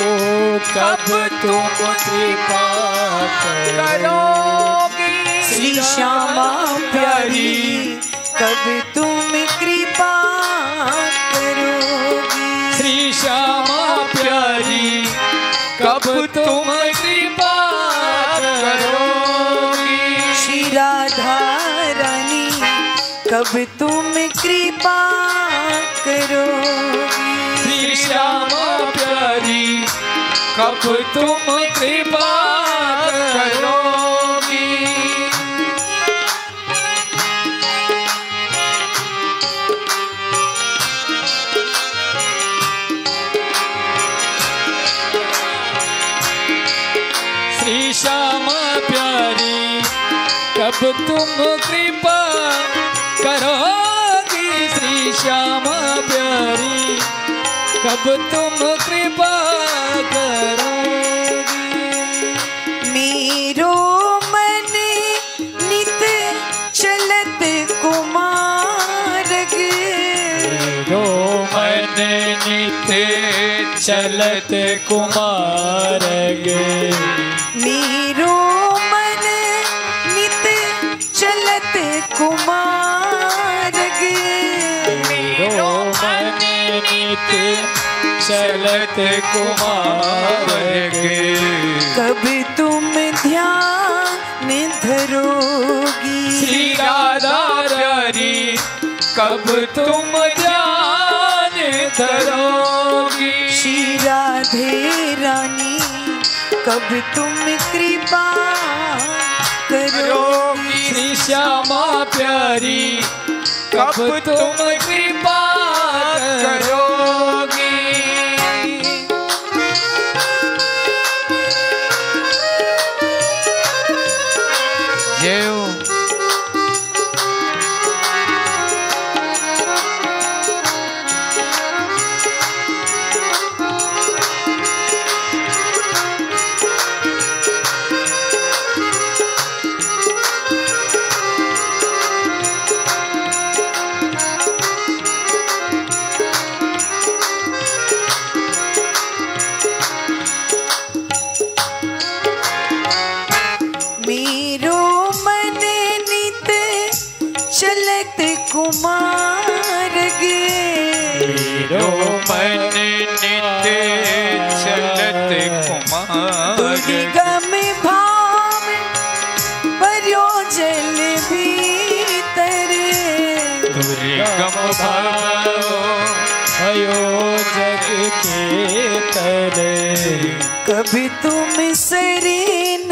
ओ कब तुम कृपा करोगी श्री श्यामा प्यारी, कब तुम कृपा करोगी, श्री श्यामा प्यारी, कब तुम कृपा कब तुम कृपा करोगी। श्री श्यामा प्यारी कब तुम कृपा करोगी। श्री श्यामा प्यारी कब तुम कृपा करोगी। श्री श्यामा प्यारी कब तुम कृपा करोगी। मेरो मन नित चलत कुमारग। मेरो मन नित चलत कुमारग। मेरो मन नित चलत कुमारग। मेरो मन नित चलत कुमारग। कब तुम ध्यान धरोगी। श्री राधा प्यारी कब तुम ध्यान धरोगी। श्री राधे रानी कब तुम कृपा करोगी। श्री श्यामा प्यारी कब तुम कृपा करोगी। जय हो। मेरो मन नित चलत कुमारग। मेरो मन नित चलत कुमारग। दुर्गम भाव भर्यो जल भीतर। दुर्गम भाव भयो जग के तरे। कभी तुम शरण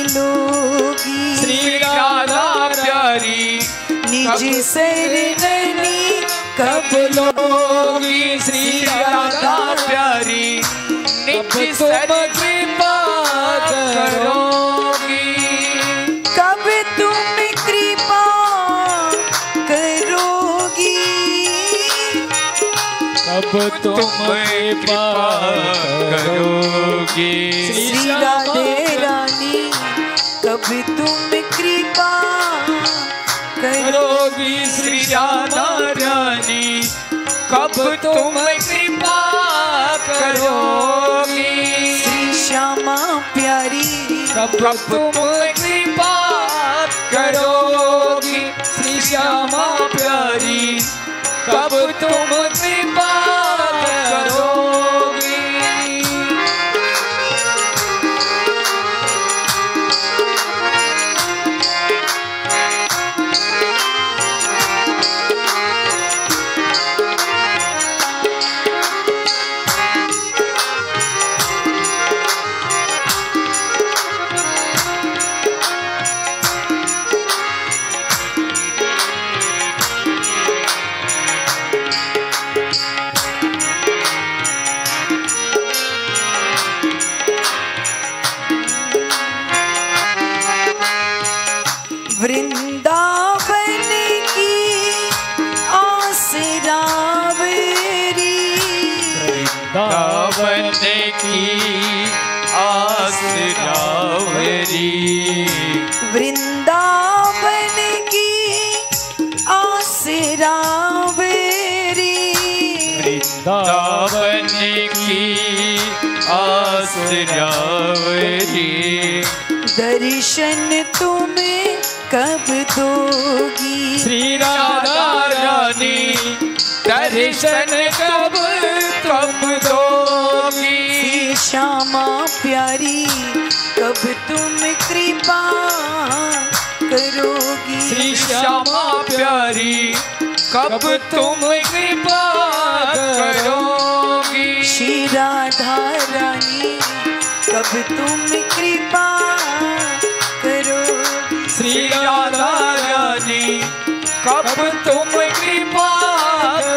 लोगी। श्री राधा प्यारी निज शरणनी कब लोगी। श्री राधा प्यारी निज कृपा करोगी। कब तुम कृपा करोगी। कब तुम कृपा करोगी। श्री राधे रानी कब तुम कृपा करोगी। श्री राधा रानी कब तुम कृपा करोगी। श्री श्यामा प्यारी कब तुम कृपा करोगी। श्री श्यामा प्यारी कब तुम कृपा करोगी। वृंदावन की आसरा मेरी। वृंदावन की आसरा मेरी। वृंदावन की आसरा मेरी। वृंदावन की आसरा मेरी। दर्शन तुम्हें कब दोगी। श्री राधा रानी दर्शन कब दोगी। श्री श्यामा प्यारी कब तुम कृपा करोगी। श्री श्यामा प्यारी कब तुम कृपा करोगी। श्री राधा रानी कब तुम कृपा करोगी। श्री राधा रानी कब तुम कृपा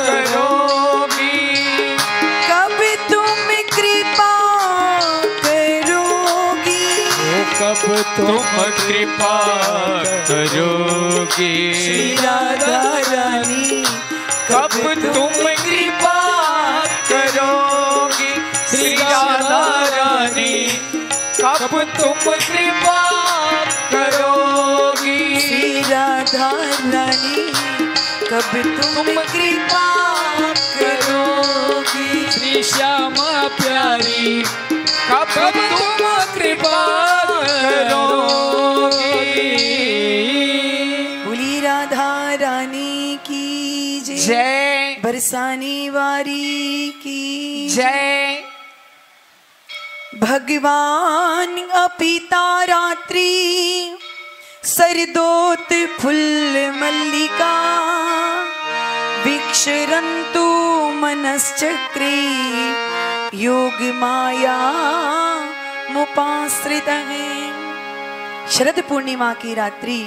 करोगी। कब तुम कृपा करोगी। कब तुम कृपा करोगी। श्री राधा रानी कब तुम कृपा करोगी। श्री राधा रानी कब तुम कृपा करोगी। श्री राधा रानी कब तुम कृपा करोगी। श्री श्यामा प्यारी कब तुम कृपा करोगी। बोली राधा रानी की जय। बरसाने वारी की जय। भगवान अपिता रात्रि सरदोत फुल्ल मल्लिका विक्षरन्तु मनश्चक्रे योग माया मुपाश्रितः। शरद पूर्णिमा की रात्रि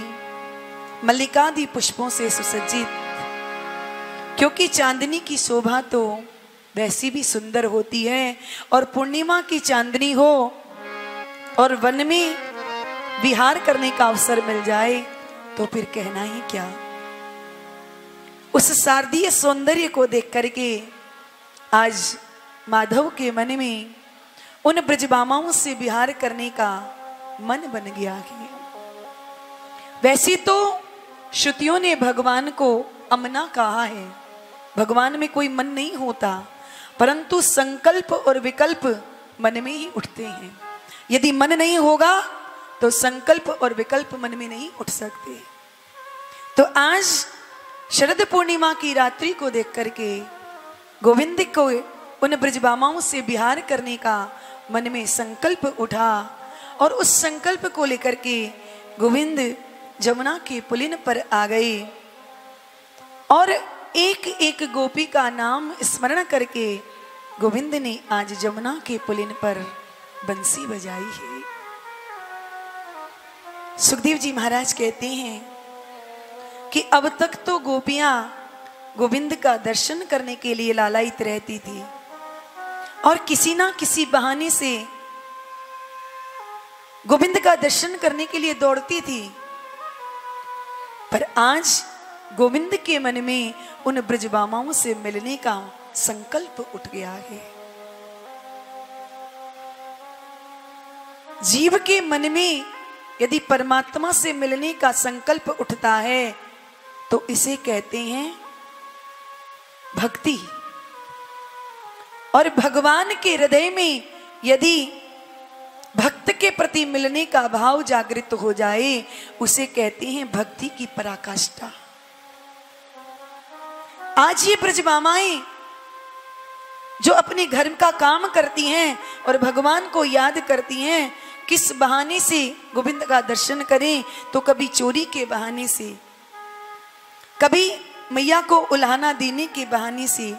मल्लिकादि पुष्पों से सुसज्जित, क्योंकि चांदनी की शोभा तो वैसी भी सुंदर होती है, और पूर्णिमा की चांदनी हो और वन में विहार करने का अवसर मिल जाए तो फिर कहना ही क्या। उस शारदीय सौंदर्य को देख करके आज माधव के मन में उन ब्रजबामाओं से विहार करने का मन बन गया है। वैसे तो श्रुतियों ने भगवान को अमना कहा है, भगवान में कोई मन नहीं होता, परंतु संकल्प और विकल्प मन में ही उठते हैं। यदि मन नहीं होगा तो संकल्प और विकल्प मन में नहीं उठ सकते। तो आज शरद पूर्णिमा की रात्रि को देख करके गोविंद को उन ब्रजबामाओं से विहार करने का मन में संकल्प उठा, और उस संकल्प को लेकर के गोविंद जमुना के पुलिन पर आ गए और एक एक गोपी का नाम स्मरण करके गोविंद ने आज जमुना के पुलिन पर बंसी बजाई है। सुखदेव जी महाराज कहते हैं कि अब तक तो गोपियां गोविंद का दर्शन करने के लिए लालायित रहती थी और किसी ना किसी बहाने से गोविंद का दर्शन करने के लिए दौड़ती थी, पर आज गोविंद के मन में उन ब्रजबामाओं से मिलने का संकल्प उठ गया है। जीव के मन में यदि परमात्मा से मिलने का संकल्प उठता है तो इसे कहते हैं भक्ति। और भगवान के हृदय में यदि भक्त के प्रति मिलने का भाव जागृत हो जाए उसे कहते हैं भक्ति की पराकाष्ठा। आज ये ब्रजबामाएं जो अपने घर का काम करती हैं और भगवान को याद करती हैं, किस बहाने से गोविंद का दर्शन करें, तो कभी चोरी के बहाने से, कभी मैया को उल्हाना देने के बहाने से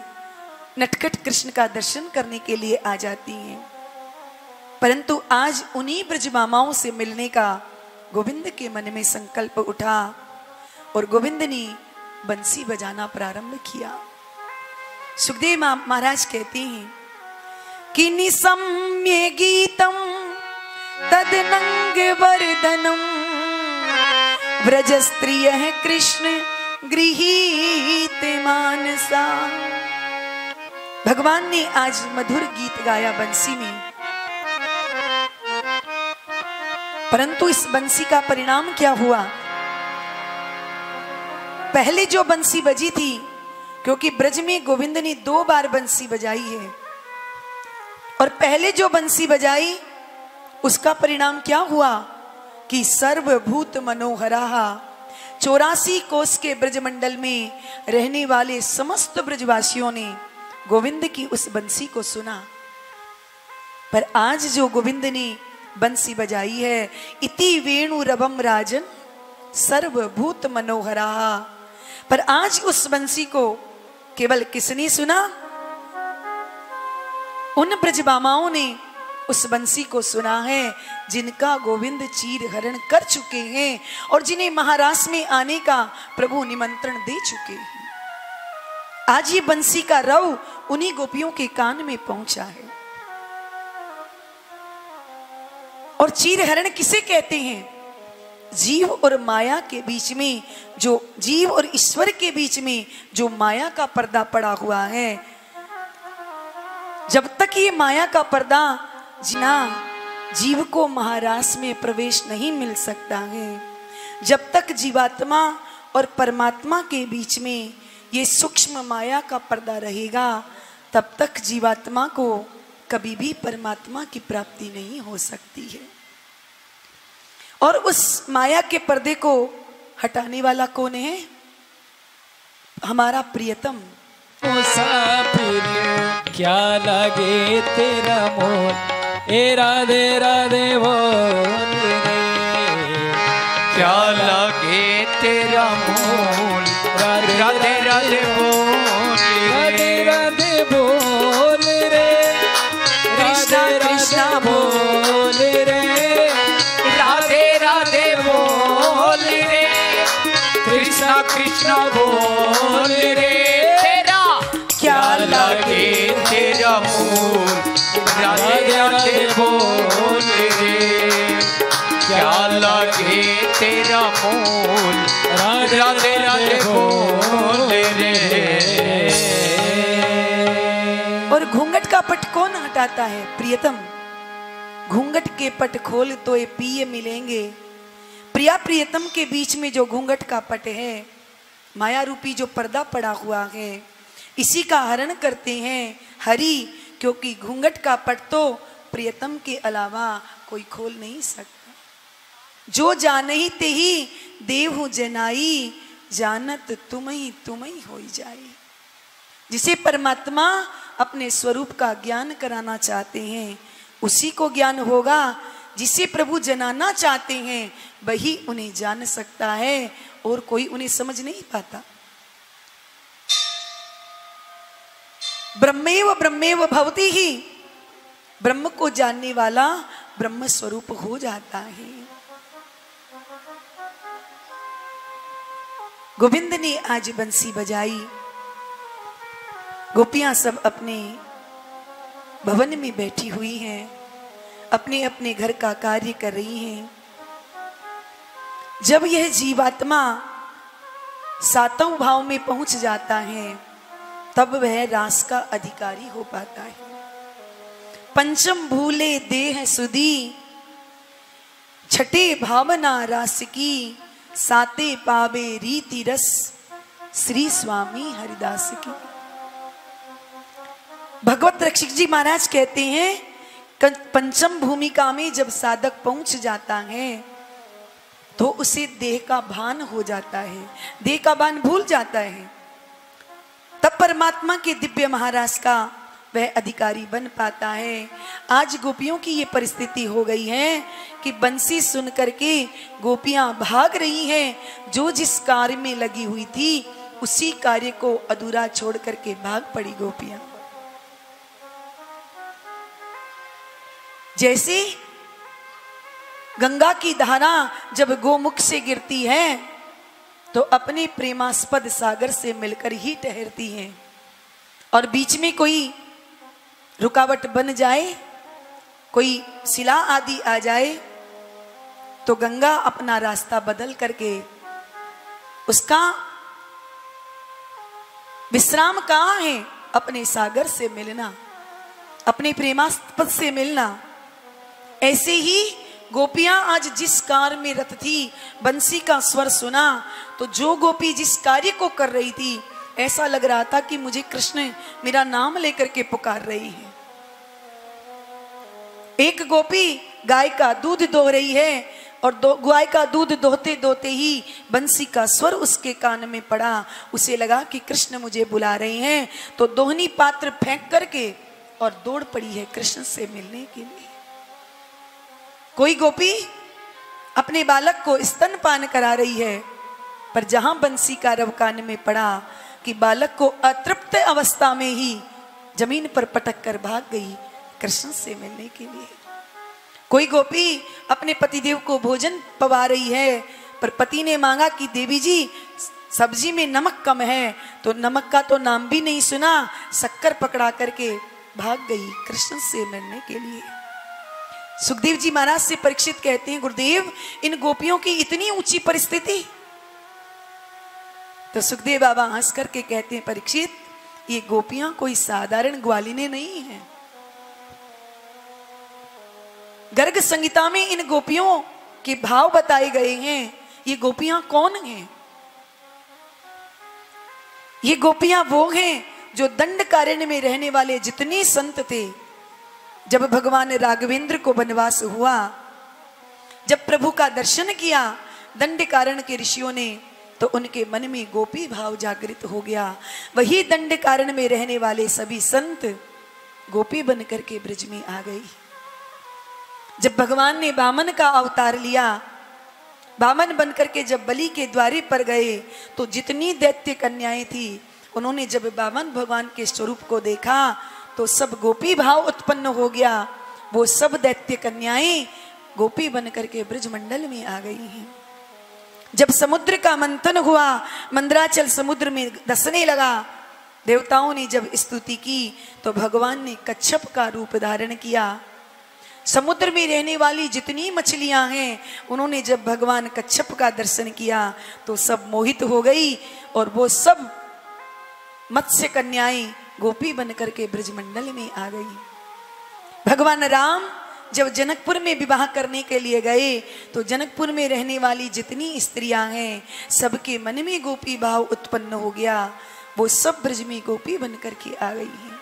नटखट कृष्ण का दर्शन करने के लिए आ जाती हैं। परंतु आज उन्हीं ब्रजबामाओं से मिलने का गोविंद के मन में संकल्प उठा और गोविंद ने बंसी बजाना प्रारंभ किया। सुखदेव महाराज कहते हैं कि निसम्य गीतम तदनंग वर्धनम व्रज स्त्रिय कृष्ण गृहीत मानसा। भगवान ने आज मधुर गीत गाया बंसी में, परंतु इस बंसी का परिणाम क्या हुआ। पहले जो बंसी बजी थी, क्योंकि ब्रज में गोविंद ने 2 बार बंसी बजाई है, और पहले जो बंसी बजाई उसका परिणाम क्या हुआ कि सर्वभूत मनोहराहा 84 कोस के ब्रजमंडल में रहने वाले समस्त ब्रजवासियों ने गोविंद की उस बंसी को सुना। पर आज जो गोविंद ने बंसी बजाई है, इति वेणु रवम राजन सर्वभूत मनोहरा। पर आज उस बंसी को केवल किसने सुना? उन ब्रजबामाओं ने उस बंसी को सुना है जिनका गोविंद चीर हरण कर चुके हैं और जिन्हें महारास में आने का प्रभु निमंत्रण दे चुके हैं। आज ये बंसी का रव उन्हीं गोपियों के कान में पहुंचा है। और चीर हरण किसे कहते हैं? जीव और माया के बीच में, जो जीव और ईश्वर के बीच में जो माया का पर्दा पड़ा हुआ है, जब तक ये माया का पर्दा जिना जीव को महारास में प्रवेश नहीं मिल सकता है, जब तक जीवात्मा और परमात्मा के बीच में ये सूक्ष्म माया का पर्दा रहेगा, तब तक जीवात्मा को कभी भी परमात्मा की प्राप्ति नहीं हो सकती है। और उस माया के पर्दे को हटाने वाला कौन है? हमारा प्रियतम। मुसाफिर क्या लगे तेरा मोल, ए राधे राधे बोल रे। क्या लगे तेरा मोल, राधे राधे बोल रे। राधे बोल रे, कृष्णा कृष्णा बोल रे। राधे राधे बोल रे, कृष्णा कृष्णा बोल रे। क्या लगे तेरा मोल, राधे राधे बोल रे। क्या लगे तेरा मोल, राधे राधे बोल रे। और घूंघट का पट कौन हटाता है? प्रियतम। घूंघट के पट खोल तो ये पिए मिलेंगे। प्रिया प्रियतम के बीच में जो घूंघट का पट है, माया रूपी जो पर्दा पड़ा हुआ है, इसी का हरण करते हैं हरि, क्योंकि घूंघट का पट तो प्रियतम के अलावा कोई खोल नहीं सकता। जो जानही ते ही देव जनाई, जानत तुम ही हो जाए। जिसे परमात्मा अपने स्वरूप का ज्ञान कराना चाहते हैं, उसी को ज्ञान होगा। जिसे प्रभु जनाना चाहते हैं, वही उन्हें जान सकता है, और कोई उन्हें समझ नहीं पाता। ब्रह्मेव ब्रह्मेव भवति ही, ब्रह्म को जानने वाला ब्रह्म स्वरूप हो जाता है। गोविंद ने आज बंसी बजाई। गोपियां सब अपने भवन में बैठी हुई हैं, अपने अपने घर का कार्य कर रही हैं। जब यह जीवात्मा सातों भाव में पहुंच जाता है, तब वह रास का अधिकारी हो पाता है। पंचम भूले देह सुधी, छठे भावना रास की, साते पावे रीति रस, श्री स्वामी हरिदास की। भगवत रक्षक जी महाराज कहते हैं, पंचम भूमिका में जब साधक पहुंच जाता है, तो उसे देह का भान हो जाता है, देह का भान भूल जाता है। तब परमात्मा के दिव्य महाराज का वह अधिकारी बन पाता है। आज गोपियों की ये परिस्थिति हो गई है कि बंसी सुन करके गोपियां भाग रही हैं। जो जिस कार्य में लगी हुई थी, उसी कार्य को अधूरा छोड़ करके भाग पड़ी गोपियां। जैसे गंगा की धारा जब गोमुख से गिरती है, तो अपने प्रेमास्पद सागर से मिलकर ही ठहरती हैं, और बीच में कोई रुकावट बन जाए, कोई शिला आदि आ जाए, तो गंगा अपना रास्ता बदल करके उसका विश्राम कहाँ है? अपने सागर से मिलना, अपने प्रेमास्पद से मिलना। ऐसे ही गोपियां आज जिस कार्य में रत थी, बंसी का स्वर सुना तो जो गोपी जिस कार्य को कर रही थी, ऐसा लग रहा था कि मुझे कृष्ण मेरा नाम लेकर के पुकार रही है। एक गोपी गाय का दूध दो रही है, और गाय का दूध दोहते दोहते ही बंसी का स्वर उसके कान में पड़ा। उसे लगा कि कृष्ण मुझे बुला रहे हैं, तो दोहनी पात्र फेंक करके और दौड़ पड़ी है कृष्ण से मिलने के लिए। कोई गोपी अपने बालक को स्तनपान करा रही है, पर जहां बंसी का रव कान में पड़ा कि बालक को अतृप्त अवस्था में ही जमीन पर पटक कर भाग गई कृष्ण से मिलने के लिए। कोई गोपी अपने पतिदेव को भोजन पवा रही है, पर पति ने मांगा कि देवी जी सब्जी में नमक कम है, तो नमक का तो नाम भी नहीं सुना, शक्कर पकड़ा करके भाग गई कृष्ण से मिलने के लिए। सुखदेव जी महाराज से परीक्षित कहते हैं, गुरुदेव इन गोपियों की इतनी ऊंची परिस्थिति। तो सुखदेव बाबा हंस करके कहते हैं, परीक्षित ये गोपियां कोई साधारण ग्वालिने नहीं है। गर्ग संहिता में इन गोपियों के भाव बताए गए हैं। ये गोपियां कौन हैं? ये गोपियां वो हैं जो दंडकारण्य में रहने वाले जितने संत थे, जब भगवान राघवेंद्र को वनवास हुआ, जब प्रभु का दर्शन किया दंडकारण्य के ऋषियों ने, तो उनके मन में गोपी भाव जागृत हो गया। वही दंडकारण्य में रहने वाले सभी संत गोपी बनकर के ब्रज में आ गई। जब भगवान ने वामन का अवतार लिया, वामन बनकर के जब बलि के द्वारे पर गए, तो जितनी दैत्य कन्याएं थी, उन्होंने जब वामन भगवान के स्वरूप को देखा तो सब गोपी भाव उत्पन्न हो गया। वो सब दैत्य कन्याएं गोपी बनकर के ब्रज मंडल में आ गई हैं। जब समुद्र का मंथन हुआ, मंदराचल समुद्र में धंसने लगा, देवताओं ने जब स्तुति की तो भगवान ने कच्छप का रूप धारण किया। समुद्र में रहने वाली जितनी मछलियां हैं, उन्होंने जब भगवान कच्छप का दर्शन किया तो सब मोहित हो गई, और वो सब मत्स्य कन्याएं गोपी बनकर के ब्रजमंडल में आ गई। भगवान राम जब जनकपुर में विवाह करने के लिए गए, तो जनकपुर में रहने वाली जितनी स्त्रियां हैं, सबके मन में गोपी भाव उत्पन्न हो गया। वो सब ब्रज में गोपी बनकर के आ गई हैं।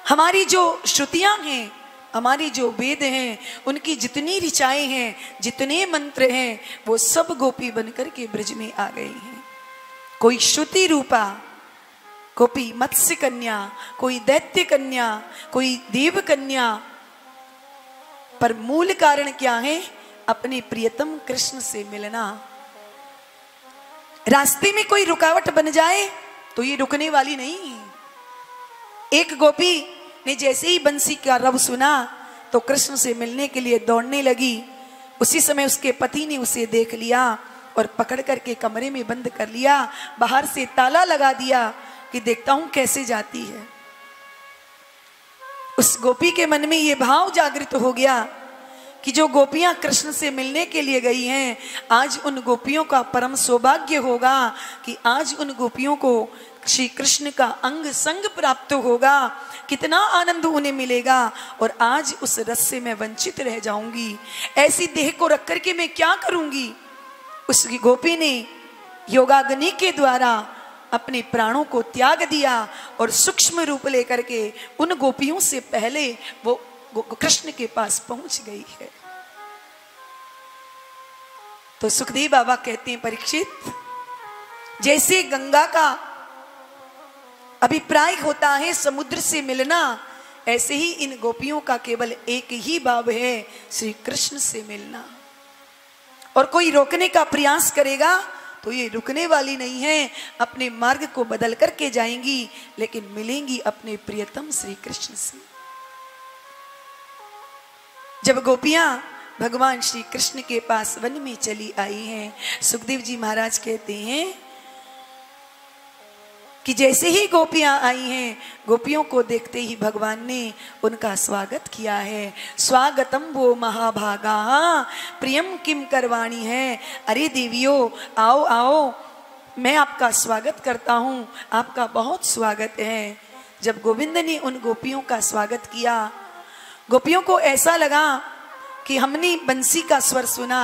हमारी जो श्रुतियां हैं, हमारी जो वेद हैं, उनकी जितनी ऋचाएं हैं, जितने मंत्र हैं, वो सब गोपी बनकर के ब्रज में आ गए हैं। कोई श्रुति रूपा गोपी मत्स्य कन्या, कोई दैत्य कन्या, कोई देव कन्या, पर मूल कारण क्या है? अपने प्रियतम कृष्ण से मिलना। रास्ते में कोई रुकावट बन जाए तो ये रुकने वाली नहीं है। एक गोपी ने जैसे ही बंसी का रव सुना तो कृष्ण से मिलने के लिए दौड़ने लगी। उसी समय उसके पति ने उसे देख लिया और पकड़ करके कमरे में बंद कर लिया, बाहर से ताला लगा दिया कि देखता हूं कैसे जाती है। उस गोपी के मन में ये भाव जागृत हो गया कि जो गोपियां कृष्ण से मिलने के लिए गई हैं, आज उन गोपियों का परम सौभाग्य होगा कि आज उन गोपियों को श्री कृष्ण का अंग संग प्राप्त होगा। कितना आनंद उन्हें मिलेगा, और आज उस रस से मैं वंचित रह जाऊंगी। ऐसी देह को रख करके मैं क्या करूंगी? उस गोपी ने योगाग्नि के द्वारा अपने प्राणों को त्याग दिया और सूक्ष्म रूप लेकर के उन गोपियों से पहले वो कृष्ण के पास पहुंच गई है। तो सुखदेव बाबा कहते हैं, परीक्षित जैसे गंगा का अभिप्राय होता है समुद्र से मिलना, ऐसे ही इन गोपियों का केवल एक ही भाव है, श्री कृष्ण से मिलना। और कोई रोकने का प्रयास करेगा तो ये रुकने वाली नहीं है, अपने मार्ग को बदल करके जाएंगी, लेकिन मिलेंगी अपने प्रियतम श्री कृष्ण से। जब गोपियां भगवान श्री कृष्ण के पास वन में चली आई हैं, सुखदेव जी महाराज कहते हैं कि जैसे ही गोपियां आई हैं, गोपियों को देखते ही भगवान ने उनका स्वागत किया है। स्वागतम वो महाभागा प्रियम किम करवाणी है। अरे देवियों, आओ आओ, मैं आपका स्वागत करता हूँ, आपका बहुत स्वागत है। जब गोविंद ने उन गोपियों का स्वागत किया, गोपियों को ऐसा लगा कि हमने बंसी का स्वर सुना,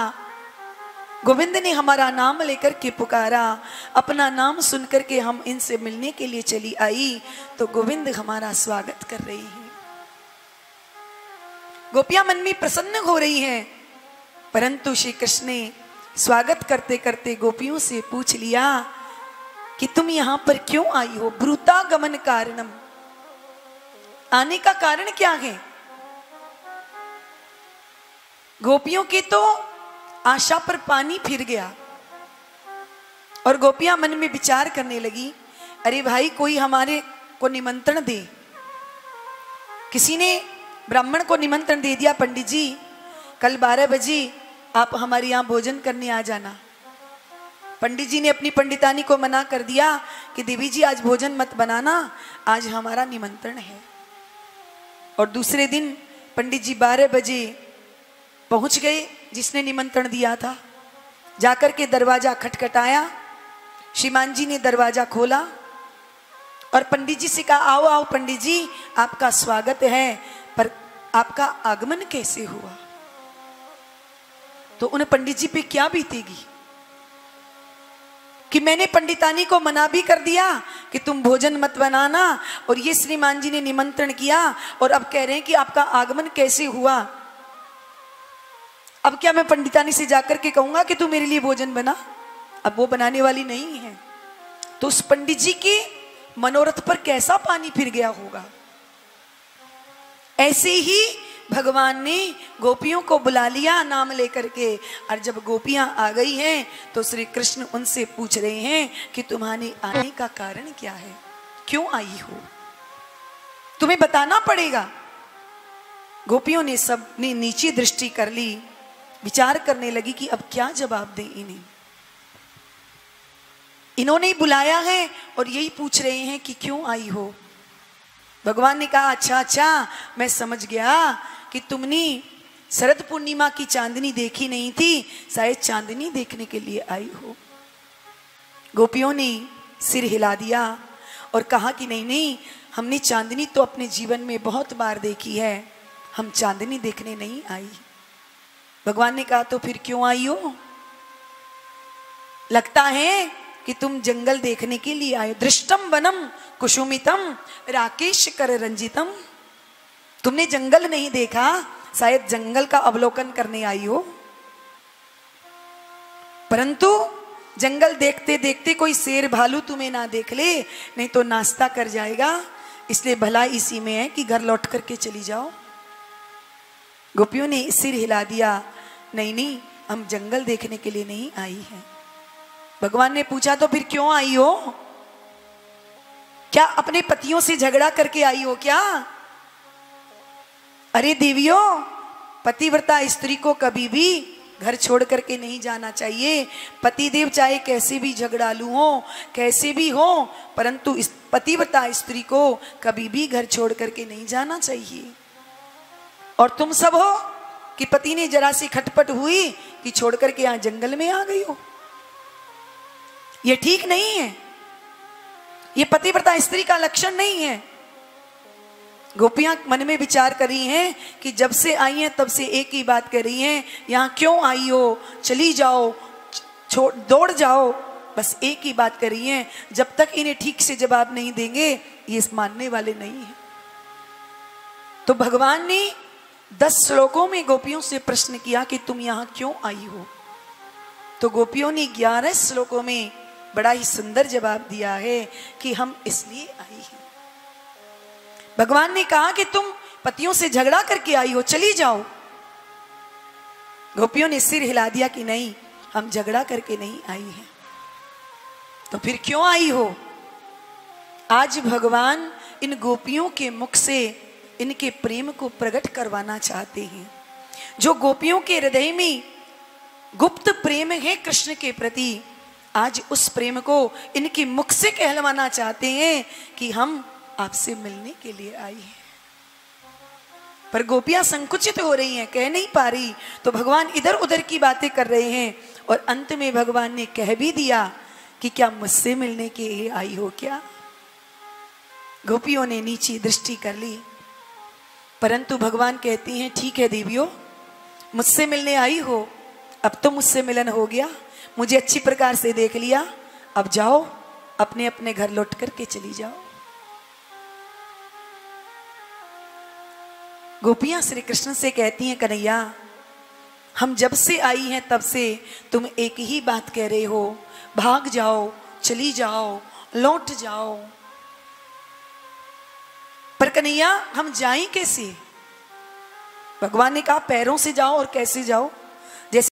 गोविंद ने हमारा नाम लेकर के पुकारा, अपना नाम सुनकर के हम इनसे मिलने के लिए चली आई, तो गोविंद हमारा स्वागत कर रही हैं। गोपियां मन में प्रसन्न हो रही हैं, परंतु श्री कृष्ण ने स्वागत करते करते गोपियों से पूछ लिया कि तुम यहां पर क्यों आई हो? ब्रूता गमन कारणम, आने का कारण क्या है? गोपियों के तो आशा पर पानी फिर गया और गोपियां मन में विचार करने लगी, अरे भाई कोई हमारे को निमंत्रण दे। किसी ने ब्राह्मण को निमंत्रण दे दिया, पंडित जी कल 12 बजे आप हमारे यहाँ भोजन करने आ जाना। पंडित जी ने अपनी पंडितानी को मना कर दिया कि देवी जी आज भोजन मत बनाना, आज हमारा निमंत्रण है। और दूसरे दिन पंडित जी 12 बजे पहुंच गए जिसने निमंत्रण दिया था। जाकर के दरवाजा खटखटाया, श्रीमान जी ने दरवाजा खोला और पंडित जी से कहा, आओ आओ पंडित जी, आपका स्वागत है, पर आपका आगमन कैसे हुआ? तो उन पंडित जी पे क्या बीतेगी कि मैंने पंडितानी को मना भी कर दिया कि तुम भोजन मत बनाना, और ये श्रीमान जी ने निमंत्रण किया और अब कह रहे हैं कि आपका आगमन कैसे हुआ। अब क्या मैं पंडितानी से जाकर के कहूंगा कि तू मेरे लिए भोजन बना? अब वो बनाने वाली नहीं है। तो उस पंडित जी के मनोरथ पर कैसा पानी फिर गया होगा। ऐसे ही भगवान ने गोपियों को बुला लिया नाम लेकर के, और जब गोपियां आ गई हैं तो श्री कृष्ण उनसे पूछ रहे हैं कि तुम्हारे आने का कारण क्या है, क्यों आई हो, तुम्हें बताना पड़ेगा। गोपियों ने सबने नीचे दृष्टि कर ली, विचार करने लगी कि अब क्या जवाब दें इन्हें। इन्होंने बुलाया है और यही पूछ रहे हैं कि क्यों आई हो। भगवान ने कहा, अच्छा अच्छा मैं समझ गया कि तुमने शरद पूर्णिमा की चांदनी देखी नहीं थी, शायद चांदनी देखने के लिए आई हो। गोपियों ने सिर हिला दिया और कहा कि नहीं नहीं, हमने चांदनी तो अपने जीवन में बहुत बार देखी है, हम चांदनी देखने नहीं आई। भगवान ने कहा, तो फिर क्यों आई हो? लगता है कि तुम जंगल देखने के लिए आए। दृष्टम वनम कुसुमितम राकेश कर रंजितम, तुमने जंगल नहीं देखा, शायद जंगल का अवलोकन करने आई हो। परंतु जंगल देखते देखते कोई शेर भालू तुम्हें ना देख ले, नहीं तो नाश्ता कर जाएगा, इसलिए भला इसी में है कि घर लौट करके चली जाओ। गोपियों ने सिर हिला दिया, नहीं नहीं, हम जंगल देखने के लिए नहीं आई हैं। भगवान ने पूछा, तो फिर क्यों आई हो? क्या अपने पतियों से झगड़ा करके आई हो क्या? अरे देवियों, पतिव्रता स्त्री को कभी भी घर छोड़ करके नहीं जाना चाहिए। पतिदेव चाहे कैसे भी झगड़ालू हो, कैसे भी हो, परंतु इस पतिव्रता स्त्री को कभी भी घर छोड़ करके नहीं जाना चाहिए। और तुम सब हो कि पति ने जरा सी खटपट हुई कि छोड़ करके यहां जंगल में आ गई हो, ये ठीक नहीं है, ये पतिव्रता स्त्री का लक्षण नहीं है। गोपियां मन में विचार कर रही हैं कि जब से आई हैं तब से एक ही बात कर रही हैं, यहां क्यों आई हो, चली जाओ, दौड़ जाओ, बस एक ही बात कर रही हैं। जब तक इन्हें ठीक से जवाब नहीं देंगे ये मानने वाले नहीं हैं। तो भगवान ने 10 श्लोकों में गोपियों से प्रश्न किया कि तुम यहां क्यों आई हो। तो गोपियों ने 11 श्लोकों में बड़ा ही सुंदर जवाब दिया है कि हम इसलिए आई हैं। भगवान ने कहा कि तुम पतियों से झगड़ा करके आई हो, चली जाओ। गोपियों ने सिर हिला दिया कि नहीं, हम झगड़ा करके नहीं आई हैं। तो फिर क्यों आई हो? आज भगवान इन गोपियों के मुख से इनके प्रेम को प्रकट करवाना चाहते हैं। जो गोपियों के हृदय में गुप्त प्रेम है कृष्ण के प्रति, आज उस प्रेम को इनके मुख से कहलवाना चाहते हैं कि हम आपसे मिलने के लिए आई हैं। पर गोपियां संकुचित हो रही हैं, कह नहीं पा रही, तो भगवान इधर उधर की बातें कर रहे हैं। और अंत में भगवान ने कह भी दिया कि क्या मुझसे मिलने के लिए आई हो क्या? गोपियों ने नीची दृष्टि कर ली, परंतु भगवान कहती हैं, ठीक है देवियों, मुझसे मिलने आई हो, अब तो मुझसे मिलन हो गया, मुझे अच्छी प्रकार से देख लिया, अब जाओ अपने अपने घर लौट करके चली जाओ। गोपियां श्री कृष्ण से कहती हैं, कन्हैया हम जब से आई हैं तब से तुम एक ही बात कह रहे हो, भाग जाओ, चली जाओ, लौट जाओ। पर कन्हैया हम जाएं कैसे? भगवान ने कहा पैरों से जाओ। और कैसे जाओ?